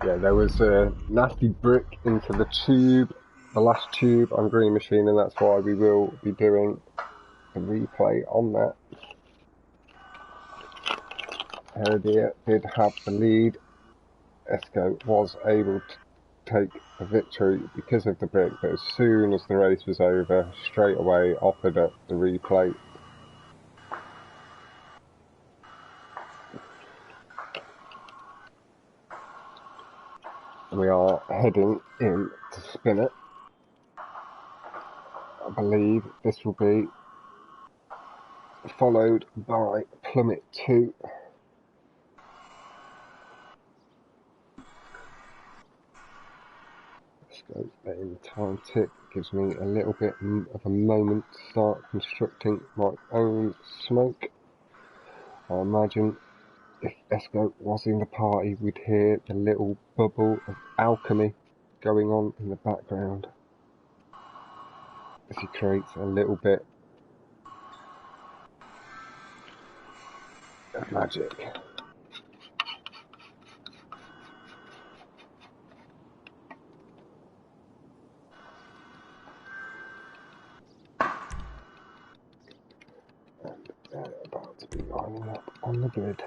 Speaker 1: Yeah, there was a nasty brick into the tube, the last tube on Green Machine, and that's why we will be doing a replay on that. Heredia did have the lead. Esco was able to take the victory because of the brick, but as soon as the race was over, straight away offered up the replay. We are heading in to spin it. I believe this will be followed by Plummet 2. Let's go letting the time tick. Gives me a little bit of a moment to start constructing my own smoke. I imagine if Esco was in the party, we'd hear the little bubble of alchemy going on in the background as he creates a little bit of magic. And they're about to be lining up on the grid.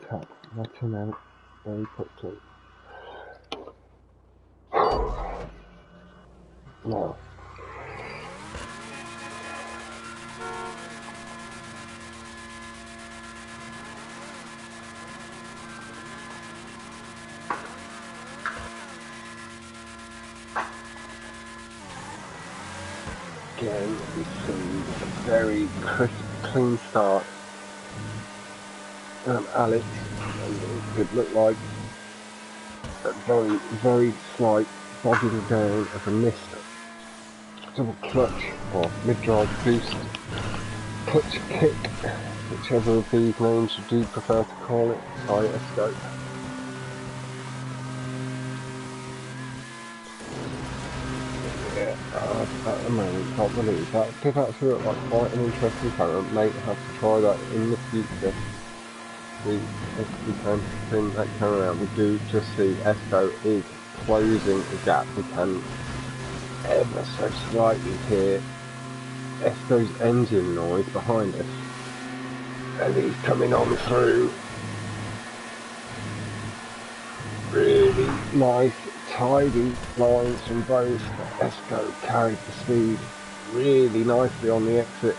Speaker 1: Tap letting out very quickly. Now, again, we see a very crisp, clean start. Alex, and it could look like a very, very slight bogging down of a missed double clutch or mid-drive boost, clutch kick, whichever of these names you do prefer to call it, by Esco. Yeah, at the moment, can't believe that did actually look like quite an interesting camera. May have to try that in the future. If we can spin that camera around, we do just see Esco is closing the gap. We can ever so slightly hear Esco's engine noise behind us, and he's coming on through. Really nice, tidy lines from both. Esco carried the speed really nicely on the exit.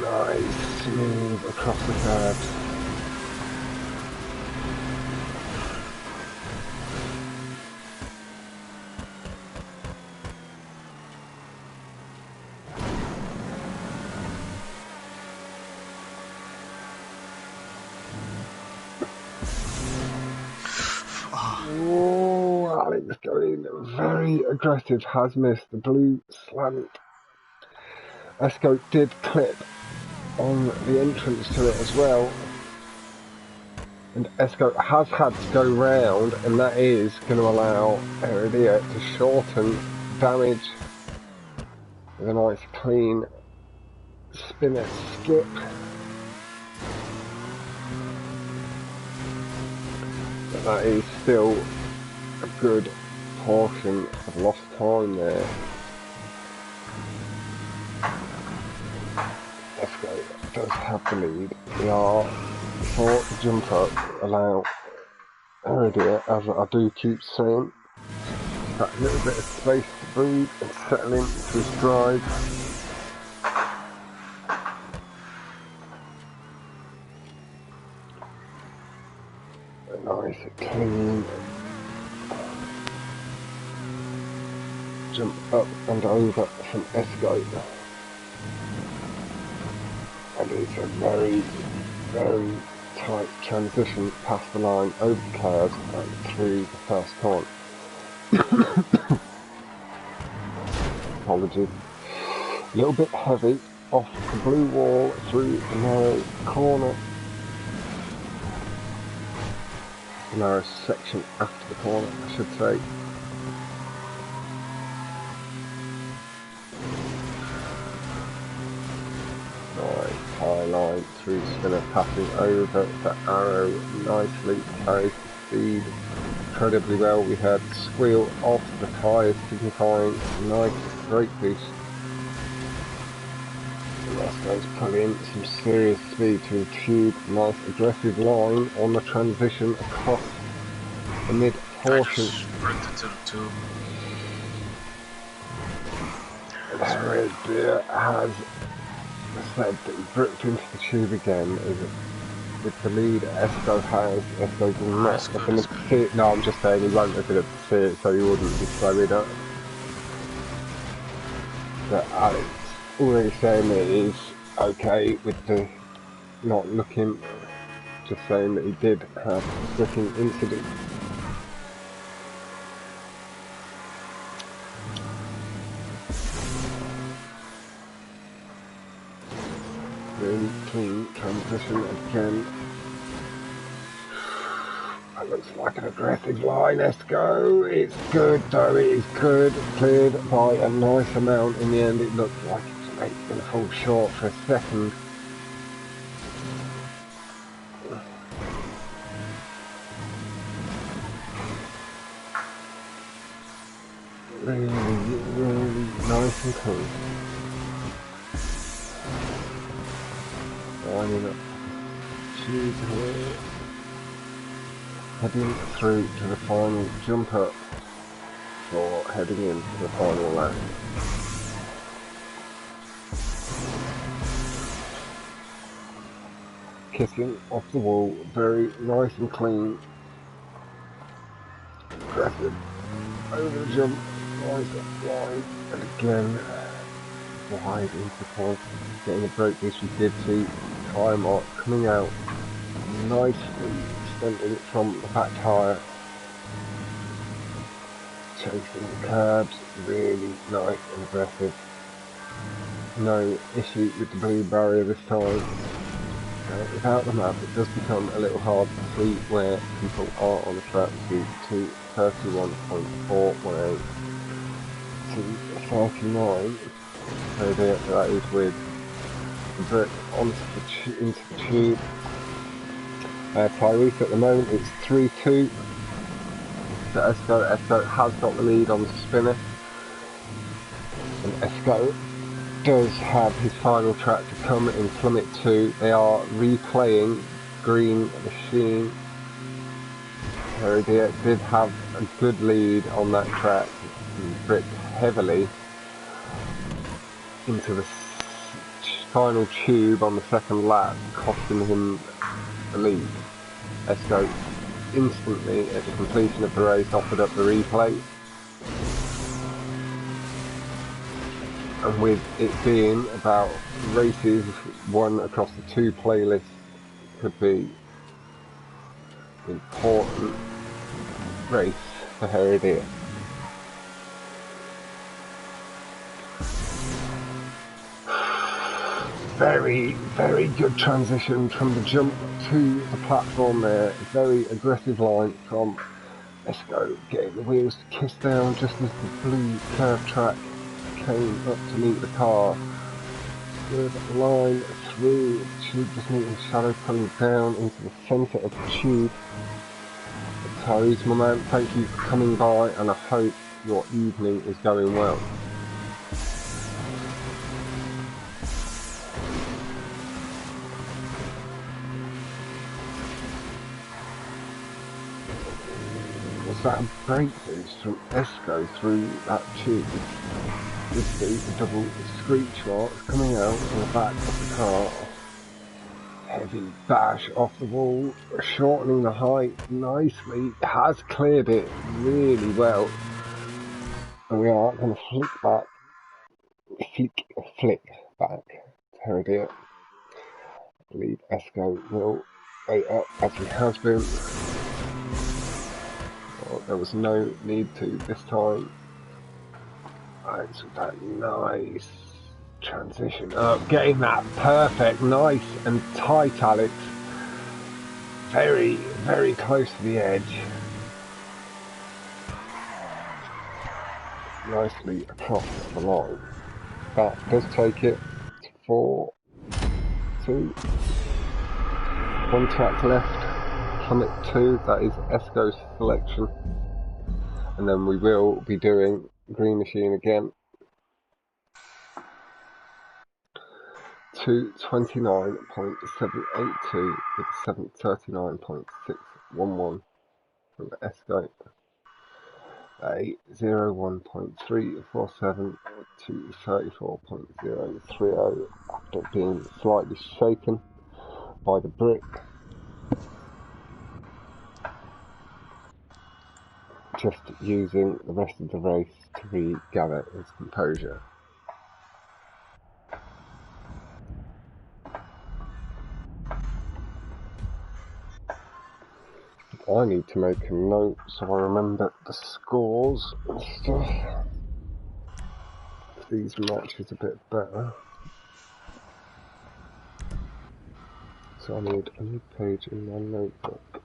Speaker 1: Nice, smooth across the curves. Oh, Alex going very aggressive, has missed the blue slant. Esco did clip on the entrance to it as well, and Esco has had to go round, and that is going to allow Heredia to shorten damage with a nice clean spinner skip. But that is still a good portion of lost time there. Esco does have the lead. We are for the jump up, allow Heredia, as I do keep saying, that little bit of space to breathe and settle into his drive. A nice clean jump up and over from Esco. And it's a very, very tight transition past the line, over the curves and through the first corner. Apologies. A little bit heavy off the blue wall through the narrow corner. The narrow section after the corner, I should say. Nice high line through spinner, passing over the arrow nicely, carries the speed incredibly well. We had squeal off the tyres, signifying nice brake boost. Esco's put in some serious speed to the tube, nice aggressive line on the transition across the mid portion.
Speaker 2: I just ripped it to the tube.
Speaker 1: Heredia has said that he bricked into the tube again. With the lead Esco has, Esco will not have been able to see it. No, I'm just saying he won't have been able to see it, so he wouldn't be slowing up. But Alex already saying that it is okay with the not looking, just saying that he did have a bricking incident. Really clean transition again. That looks like an aggressive line, Esco. It's good though, it is good. Cleared by a nice amount in the end. It looked like it was going to fall short for a second. Really, really nice and cool. Lining up tube here. Heading through to the final jump up for heading into the final lap. Kissing off the wall, very nice and clean. Aggressive over the jump, nice up wide, and again wide into the corner. Getting a brake boost, we did see tyre mark coming out nicely, extending from the back tyre. Chasing the curbs, really nice and aggressive. No issue with the blue barrier this time. Without the map, it does become a little hard to see where people are on the track due to 31.418 to 39. So there, that is with the brick into the tube. Tyrese at the moment it's 3-2. So Esco has got the lead on the spinner. And Esco does have his final track to come in Plummet 2. They are replaying Green Machine. Heredia did have a good lead on that track. He bricked heavily into the final tube on the second lap, costing him the lead. Esco instantly at the completion of the race offered up the replay. And with it being about races won across the two playlists, could be an important race for Heredia. Very, very good transition from the jump to the platform there. Very aggressive line from Esco, getting the wheels to kiss down just as the blue curve track came up to meet the car. Good line through the tube, just meeting the shadow, pulling down into the centre of the tube. Tyrese, my man, thank you for coming by, and I hope your evening is going well. Was that a brake boost from Esco through that tube? You see the double screech marks coming out on the back of the car. Heavy bash off the wall, shortening the height nicely, has cleared it really well. And we are going to flick back to Heredia. I believe Esco will wait up as he has been. Well, there was no need to this time. Thanks for that nice transition up, getting that perfect, nice and tight, Alex. Very, very close to the edge. Nicely across the line. That does take it to 4, 2, 1 track left. Plummet 2, that is Esco's selection. And then we will be doing Green Machine again. 229.782 with 739.611 from Esco. A 01.347 to 34.030 after being slightly shaken by the brick. Just using the rest of the race to regather his composure. I need to make a note so I remember the scores and stuff. These matches a bit better. So I need a new page in my notebook.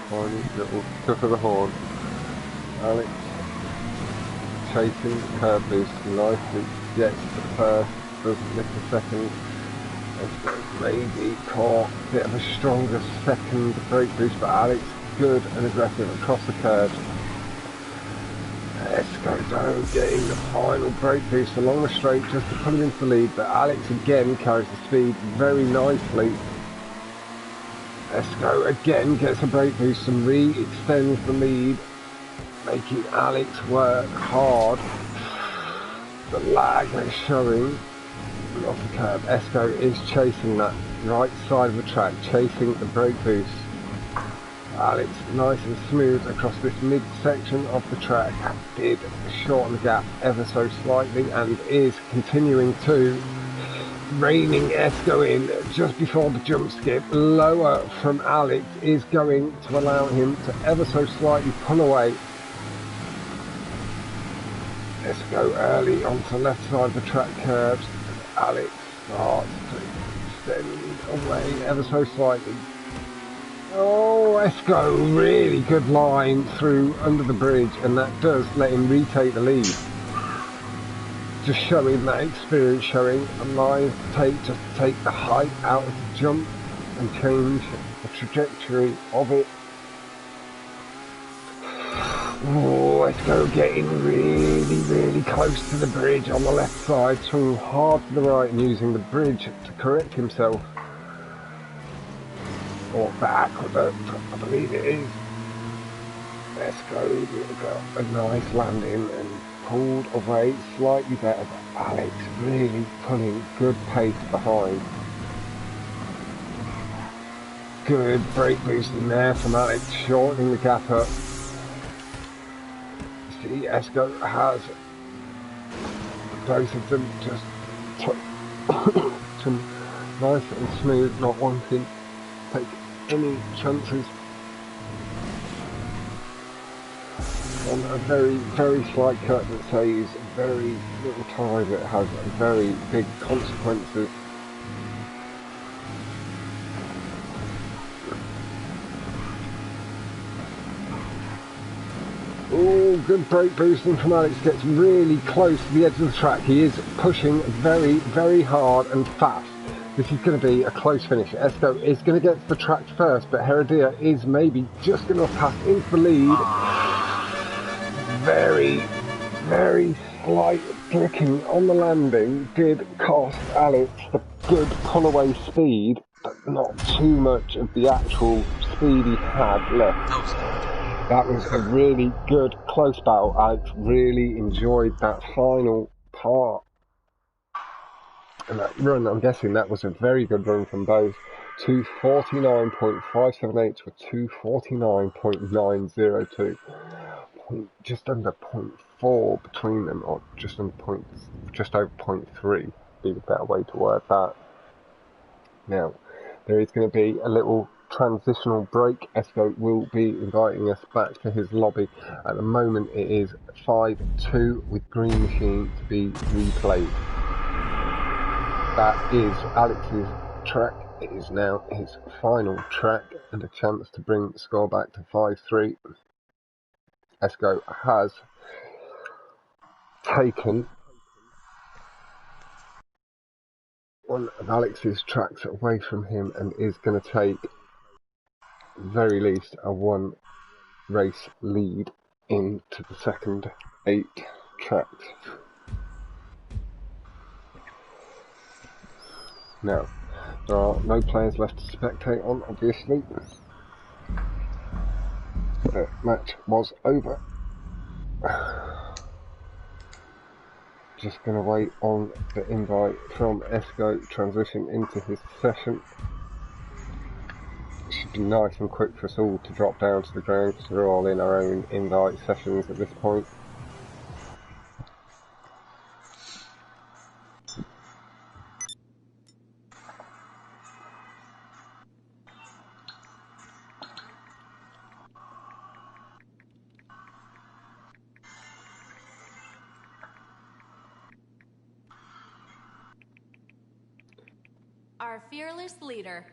Speaker 1: Tiny little tip of the horn. Alex chasing the curb boost nicely, gets the first, doesn't miss a second. Maybe caught a bit of a stronger second brake boost, but Alex good and aggressive across the curb. Esco down getting the final brake boost along the straight just to put him into the lead, but Alex again carries the speed very nicely. Esco again gets a brake boost and re-extends the lead, making Alex work hard. The lag is showing off the curb. Esco is chasing that right side of the track, chasing the brake boost. Alex nice and smooth across this mid-section of the track, did shorten the gap ever so slightly and is continuing to, reining Esco in just before the jump skip. Lower from Alex is going to allow him to ever so slightly pull away. Esco early onto the left side of the track curbs. Alex starts to extend away ever so slightly. Oh, Esco, really good line through under the bridge, and that does let him retake the lead. Just showing that experience, showing a line to take the height out of the jump and change the trajectory of it. Oh, Esco getting really close to the bridge on the left side, swinging hard to the right and using the bridge to correct himself. Or back, I believe it is. Esco got a nice landing and pulled away slightly better, but Alex really pulling good pace behind. Good brake boost in there from Alex, shortening the gap up. See, Esco has both of them just nice and smooth, not wanting to take any chances on a very slight cut that saves very little time, that has very big consequences. Oh, good brake boosting from Alex, gets really close to the edge of the track. He is pushing very hard and fast. This is going to be a close finish. Esco is going to get to the track first, but Heredia is maybe just going to pass into the lead. Very slight bricking on the landing did cost Alex the good pull-away speed, but not too much of the actual speed he had left. That was a really good close battle. Alex really enjoyed that final part. And that run, I'm guessing that was a very good run from both. 249.578 to a 249.902. Just under 0.4 between them, or just over 0.3 be the better way to word that. Now, there is going to be a little transitional break. Esco will be inviting us back to his lobby. At the moment it is 5-2 with Green Machine to be replayed. That is Alex's track. It is now his final track and a chance to bring the score back to 5-3. Esco has taken one of Alex's tracks away from him and is going to take, at the very least, a one race lead into the second 8 tracks. Now, there are no players left to spectate on, obviously. The match was over. Just going to wait on the invite from Esco, transition into his session. It should be nice and quick for us all to drop down to the ground because we're all in our own invite sessions at this point.
Speaker 3: Our fearless leader.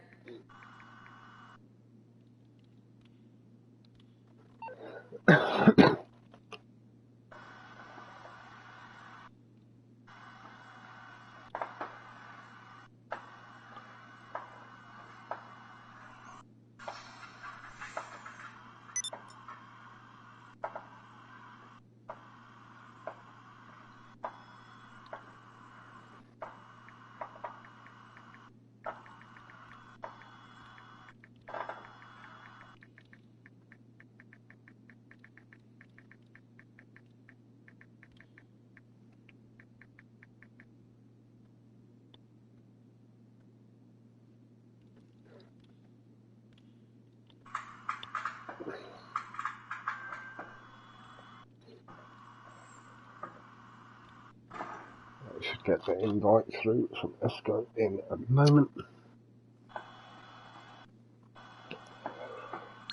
Speaker 3: I should get the invite through from Esco in a moment.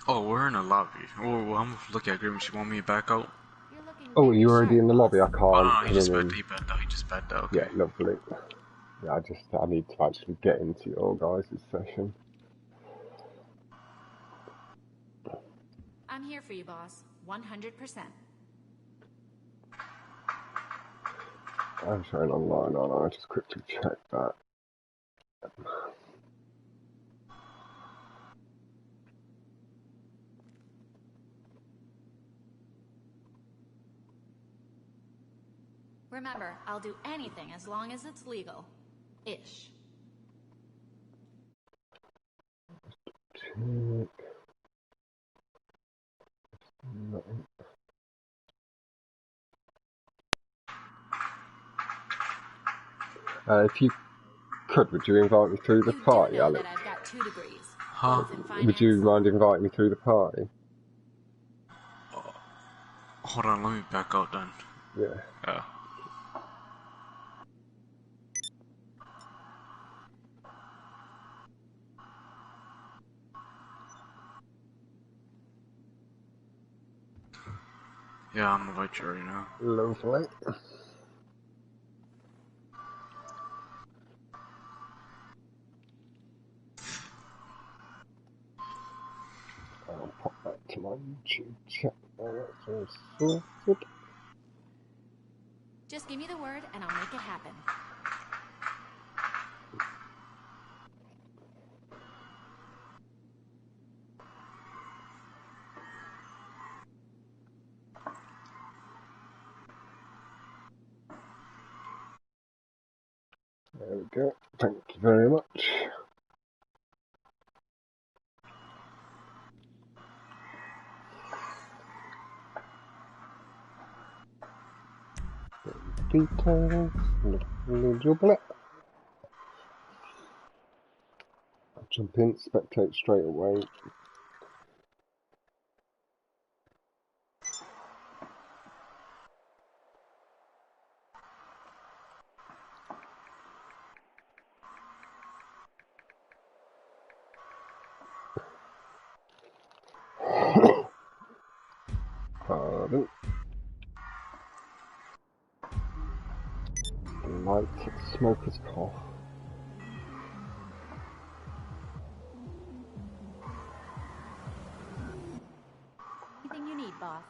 Speaker 2: Oh, we're in a lobby. Oh, well, I'm looking at Grim. She want me to back out?
Speaker 1: Oh, are you already in the lobby? I can't
Speaker 2: Oh, no,
Speaker 1: come in.
Speaker 2: he backed out. He just backed out. Okay.
Speaker 1: Yeah, lovely. Yeah, I need to actually get into your guys' session.
Speaker 3: I'm here for you, boss. 100%.
Speaker 1: I'm showing online, aren't I? I'll just quickly check that.
Speaker 3: Remember, I'll do anything as long as it's legal. Ish.
Speaker 1: Check. Nothing. If you could, would you invite me through the party, Alex?
Speaker 3: That I've got 2 degrees.
Speaker 2: Huh?
Speaker 1: Would you mind inviting me through the party?
Speaker 2: Hold on, let me back out then.
Speaker 1: Yeah.
Speaker 2: Yeah. Yeah, I'm gonna invite you right now.
Speaker 1: Lovely. I'll pop that to my YouTube chat. That's all sorted.
Speaker 3: Just give me the word and I'll make it happen.
Speaker 1: There we go. Thank you very much. Details, little bit. I'll jump in, spectate straight away. Pardon. Light smoker's cough.
Speaker 4: Anything you need, boss.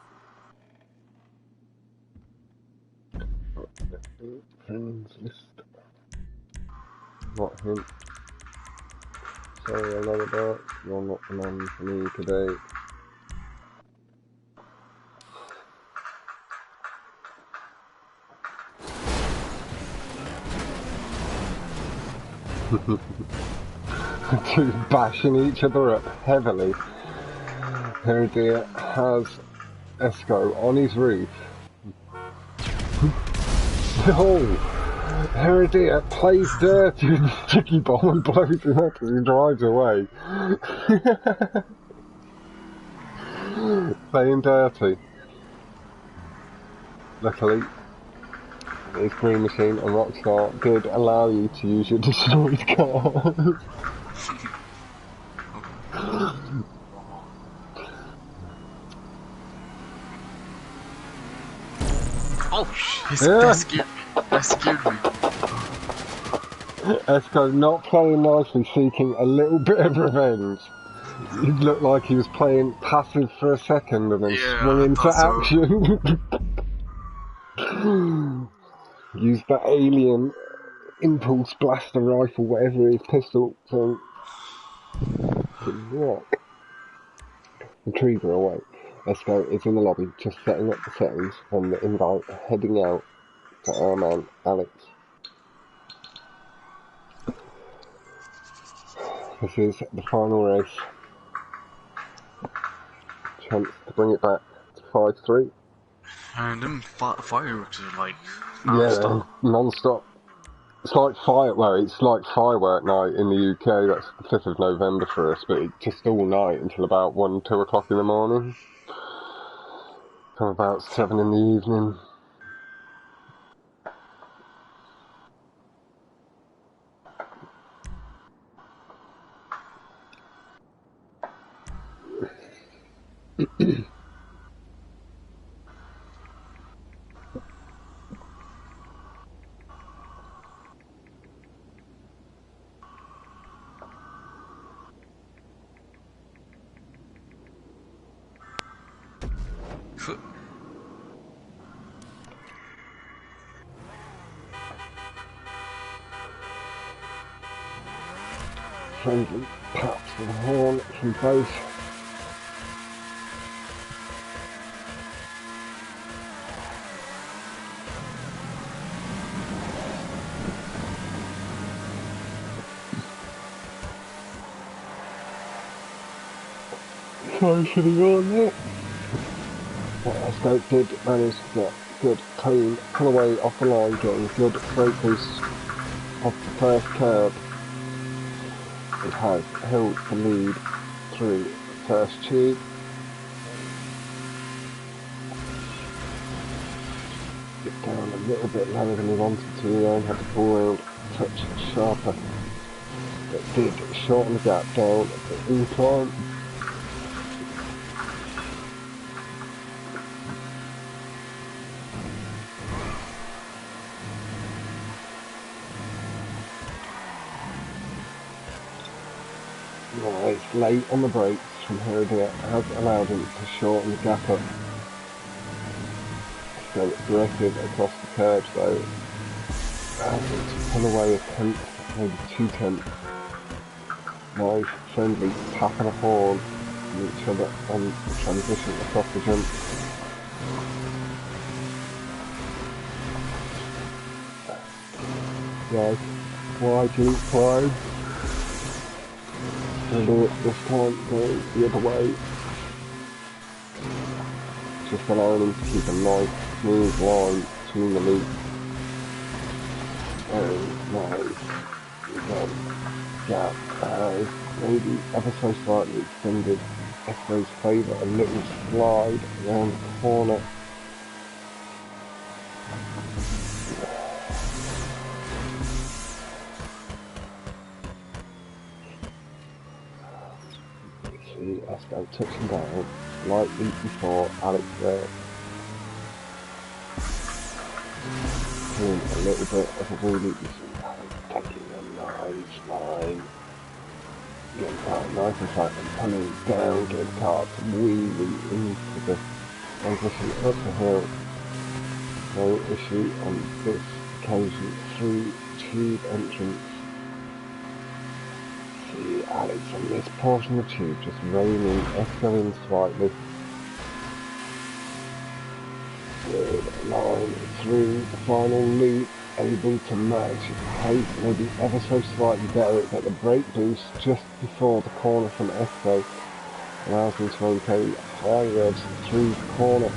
Speaker 1: Friends list. Not him. Sorry, another dark. You're not the man for me today. Two bashing each other up heavily. Heredia has Esco on his roof. Oh! Heredia plays dirty with the sticky bomb and blows him up as he drives away. Playing dirty. Luckily, his green machine and Rockstar did allow you to use your destroyed car.
Speaker 2: Oh shit,
Speaker 1: Yeah.
Speaker 2: that scared me.
Speaker 1: Esco not playing nicely, seeking a little bit of revenge. It looked like he was playing passive for a second and then swung into action. Used that alien impulse blaster rifle, whatever it is, pistol thing, to rock. Retriever away. Esco is in the lobby, just setting up the settings on the invite, heading out to our man, Alex. This is the final race. Chance to bring it back to 5-3.
Speaker 2: And them fireworks are like
Speaker 1: Non-stop. Yeah, non-stop. It's like it's like firework night in the UK. That's the 5th of November for us, but it's just all night until about 1-2 o'clock in the morning. From about 7 in the evening. Friendly pats with the horn from both. Sorry for the yawn there. Esco did manage to get good, clean, pull away off the line, getting good brake boost off the first curb. It has held the lead through the first tube. Get down a little bit lower than he wanted to, had the four-wheel touch sharper, but did shorten the gap down the incline. It's late on the brakes from Heredia has allowed him to shorten the gap up. So it's directed across the curb, so having to pull away a tenth, maybe 2/10. Nice, friendly tap and a horn with each other on the transition across the jump. Nice. widening climb. And this time going the other way. Just allowing him to keep a nice smooth line between the loops. And nice. That gap has maybe ever so slightly extended. Echo's favour a little slide around the corner. See Esco touching down slightly before Alex there. Doing a little bit of a wheelie. You see Alex taking a nice line. Getting that nice and tight and pulling down, getting the car to wheelie into the transition up the hill. No issue on this occasion through tube entrance. See Alex on this portion of the tube just reining Esco in slightly. Good line through the final loop, able to match pace maybe ever so slightly better, but the brake boost just before the corner from Esco allows him to maintain high revs through the corner,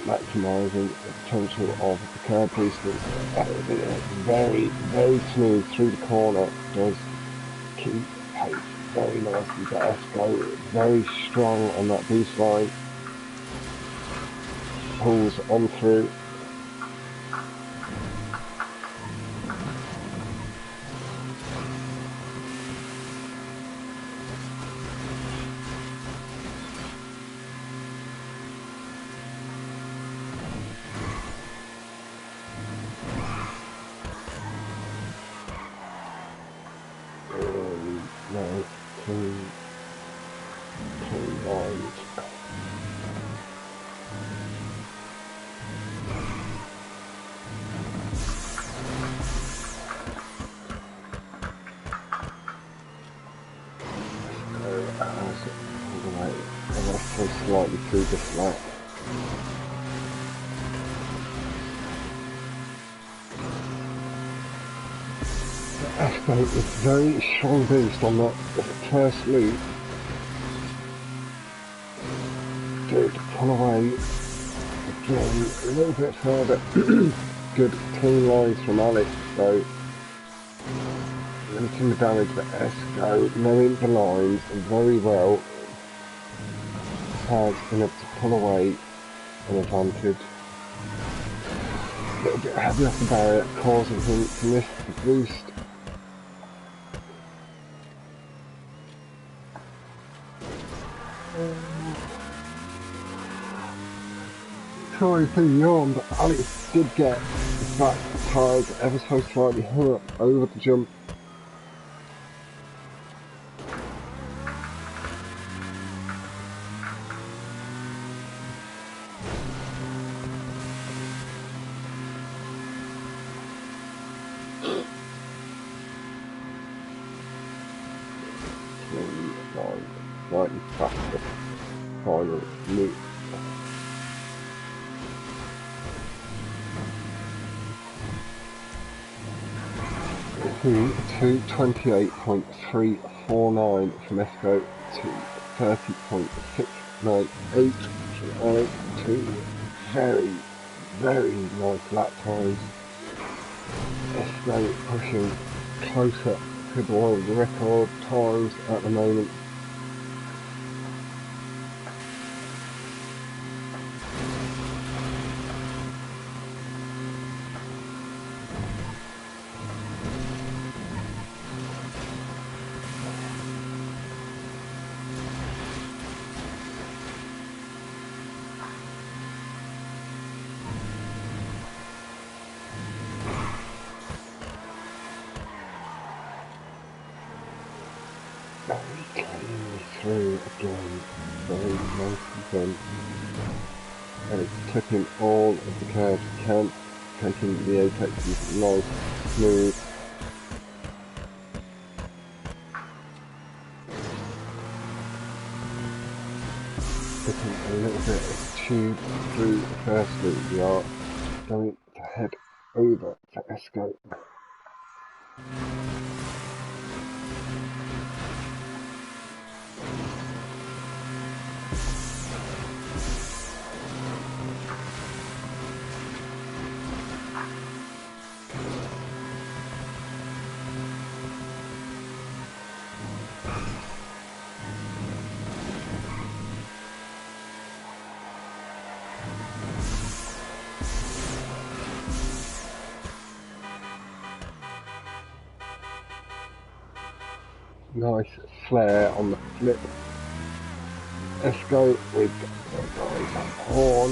Speaker 1: maximising the potential of the curb boosters. Very, very smooth through the corner, does keep pace very nicely, but Esco very strong on that boost line, pulls on through. Nice, clean lines. 'Ever so slightly through the slack. Esco is very strong boost on that first loop. Good pull away again a little bit further. Good clean lines from Alex though. Limiting the damage, but Esco knowing the lines very well has enough to pull away an advantage. A little bit heavy off the barrier, causing him to miss the boost. Sorry for the yawn, but Alex did get his back tyres ever so slightly hung up over the jump. Slightly faster final loop. 228.349 from Esco to 30.698 from Alex. Two very, very nice lap times. Esco pushing closer to the world record times at the moment. Very cleanly through again, very nicely done. And it's clipping all of the curves you can, taking the apexes nice, smooth. Putting a little bit of tube through the first loop. We are going to head over to Esco. Nice flare on the flip. Let's go with the nice horn.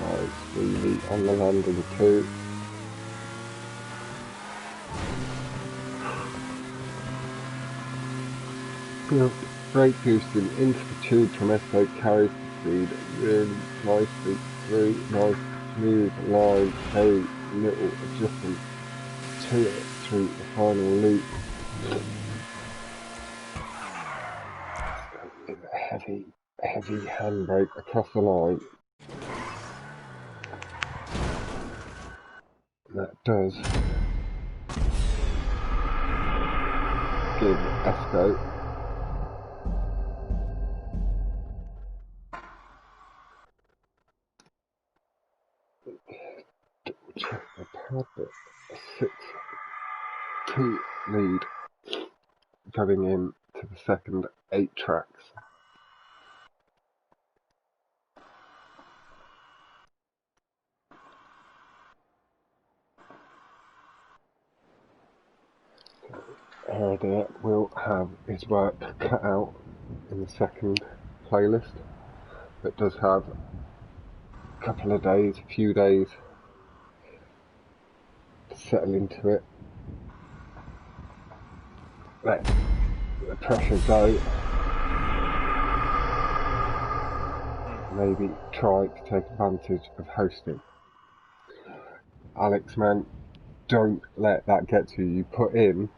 Speaker 1: Nice wheelie on the landing too. Brake boosting into the tube from Esco carries the speed really nicely through. Nice smooth line, very little adjustment to it through the final loop. With a heavy handbrake across the line. That does give Esco check the pad, but a 6-2 lead going in to the second 8 tracks. Heredia will have his work cut out in the second playlist, but does have a few days to settle into it. Let the pressure go. Maybe try to take advantage of hosting. Alex, man, don't let that get to you. You put in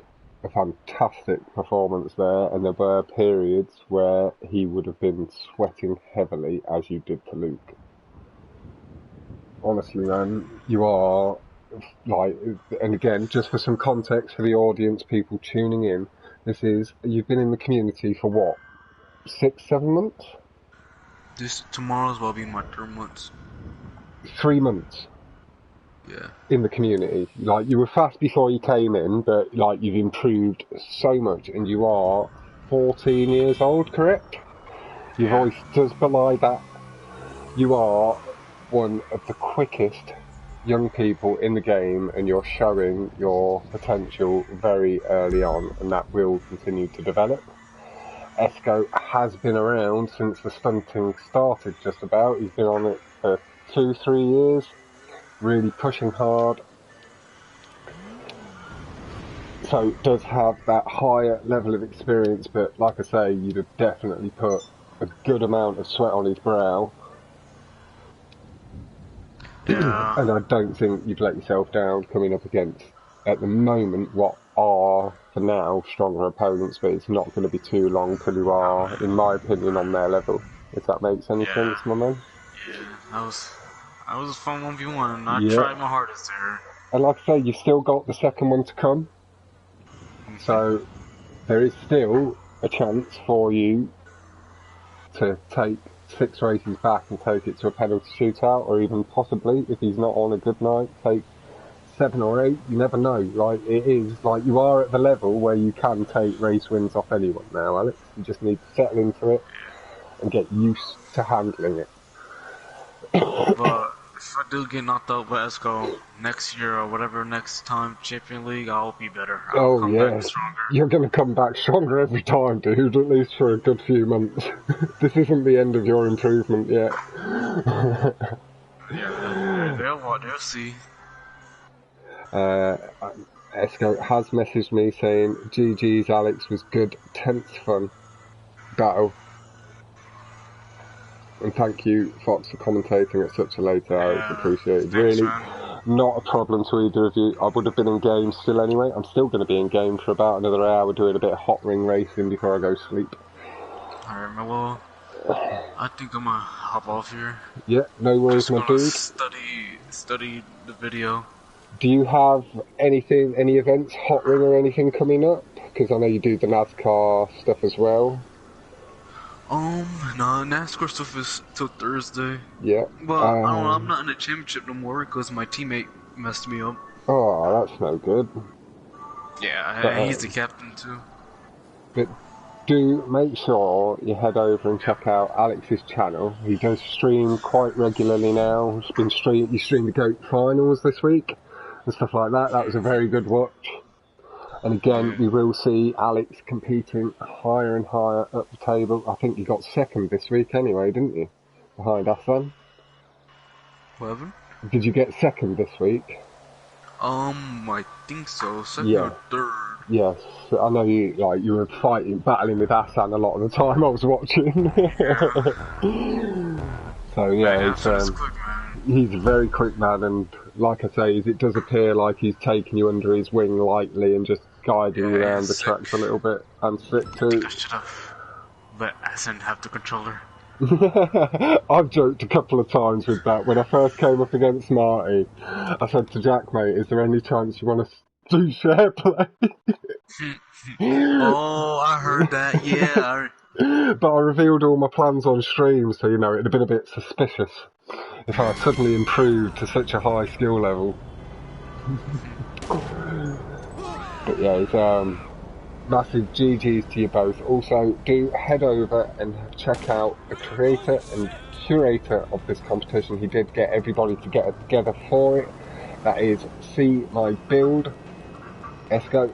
Speaker 1: a fantastic performance there, and there were periods where he would have been sweating heavily, as you did to Luke. Honestly, man, you are, like, and again, just for some context for the audience, people tuning in, you've been in the community for what, 6-7 months?
Speaker 2: Tomorrow's will be my 3 months.
Speaker 1: 3 months?
Speaker 2: Yeah.
Speaker 1: In the community. Like, you were fast before you came in, but, like, you've improved so much, and you are 14 years old, correct? Your voice does belie that. You are one of the quickest young people in the game, and you're showing your potential very early on, and that will continue to develop. Esco has been around since the stunting started, just about. He's been on it for 2-3 years, really pushing hard. So does have that higher level of experience, but like I say, you'd have definitely put a good amount of sweat on his brow.
Speaker 2: Yeah.
Speaker 1: And I don't think you'd let yourself down coming up against, at the moment, what are, for now, stronger opponents, but it's not going to be too long till you are, in my opinion, on their level. If that makes any sense, my man?
Speaker 2: Yeah, that was a fun 1v1, and I
Speaker 1: Yeah.
Speaker 2: tried my hardest there.
Speaker 1: And like I say, you've still got the second one to come. So there is still a chance for you to take 6 races back and take it to a penalty shootout, or even possibly, if he's not on a good night, take 7 or 8. You never know. Like, it is like you are at the level where you can take race wins off anyone now, Alex. You just need to settle into it and get used to handling it.
Speaker 2: But if I do get knocked out by Esco next year or whatever next time Champion League, I'll be better. I'll come back stronger.
Speaker 1: You're going to come back stronger every time, dude, at least for a good few months. This isn't the end of your improvement yet.
Speaker 2: Yeah, they'll see.
Speaker 1: Esco has messaged me saying, GG's Alex was good, tense fun battle. And thank you, Fox, for commentating at such a late hour. It's appreciated.
Speaker 2: Thanks,
Speaker 1: really,
Speaker 2: man.
Speaker 1: not a problem to either of you. I would have been in game still anyway. I'm still going to be in game for about another hour, doing a bit of hot ring racing before I go sleep.
Speaker 2: Alright, well, I think I'm gonna hop off here.
Speaker 1: Yeah, no worries,
Speaker 2: Just
Speaker 1: my
Speaker 2: gonna
Speaker 1: dude.
Speaker 2: study the video.
Speaker 1: Do you have anything, any events, hot ring or anything coming up? Because I know you do the NASCAR stuff as well.
Speaker 2: No, NASCAR stuff is till Thursday.
Speaker 1: Yeah.
Speaker 2: But I don't know, I'm not in the championship no more because my teammate messed me up.
Speaker 1: Oh, that's no good.
Speaker 2: Yeah, he's the captain too.
Speaker 1: But do make sure you head over and check out Alex's channel. He does stream quite regularly now. He streamed the GOAT finals this week and stuff like that. That was a very good watch. And again, we will see Alex competing higher and higher up the table. I think you got second this week anyway, didn't you? Behind Hassan.
Speaker 2: 11?
Speaker 1: Did you get second this week?
Speaker 2: I think so. Second or third.
Speaker 1: Yes, I know you were battling with Hassan a lot of the time I was watching. So yeah, he's a very quick man, and like I say, it does appear like he's taking you under his wing lightly and just guiding you around the tracks a little bit, and sick too.
Speaker 2: I should have let Hassan have the controller.
Speaker 1: I've joked a couple of times with that. When I first came up against Marty, I said to Jack, mate, is there any chance you want to do share play?
Speaker 2: Oh, I heard that, yeah.
Speaker 1: But I revealed all my plans on stream, so you know, it'd have been a bit suspicious if I suddenly improved to such a high skill level. But yeah, it's massive GG's to you both. Also, do head over and check out the creator and curator of this competition. He did get everybody to get together for it. That is SeeMyBuild. Esco.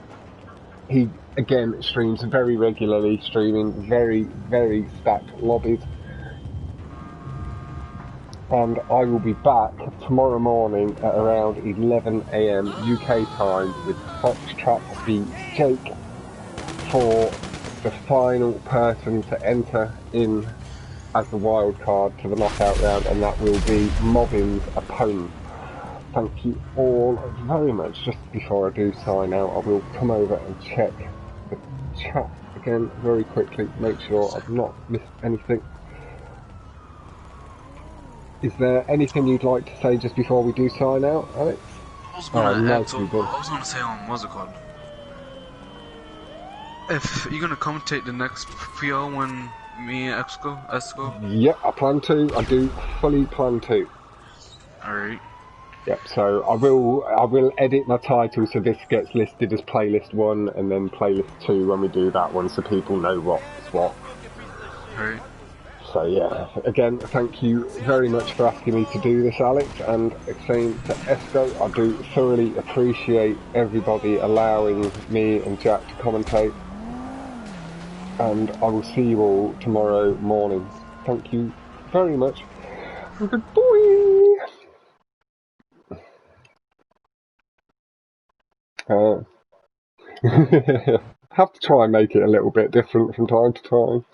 Speaker 1: He again streams very regularly, streaming very, very stacked lobbies. And I will be back tomorrow morning at around 11 AM UK time with Foxtrot v Jake for the final person to enter in as the wild card to the knockout round, and that will be Mobbin's opponent. Thank you all very much. Just before I do sign out, I will come over and check the chat again very quickly, make sure I've not missed anything. Is there anything you'd like to say just before we do sign out, Alex?
Speaker 2: I was gonna say what's it called? If you're gonna commentate the next PO when me and Esco?
Speaker 1: Yep, I plan to. I do fully plan to.
Speaker 2: Alright.
Speaker 1: Yep, so I will edit my title so this gets listed as playlist 1 and then playlist 2 when we do that one, so people know what's what.
Speaker 2: Alright.
Speaker 1: So yeah, again, thank you very much for asking me to do this, Alex, and same to Esco. I do thoroughly appreciate everybody allowing me and Jack to commentate, and I will see you all tomorrow morning. Thank you very much. Goodbye. Have to try and make it a little bit different from time to time.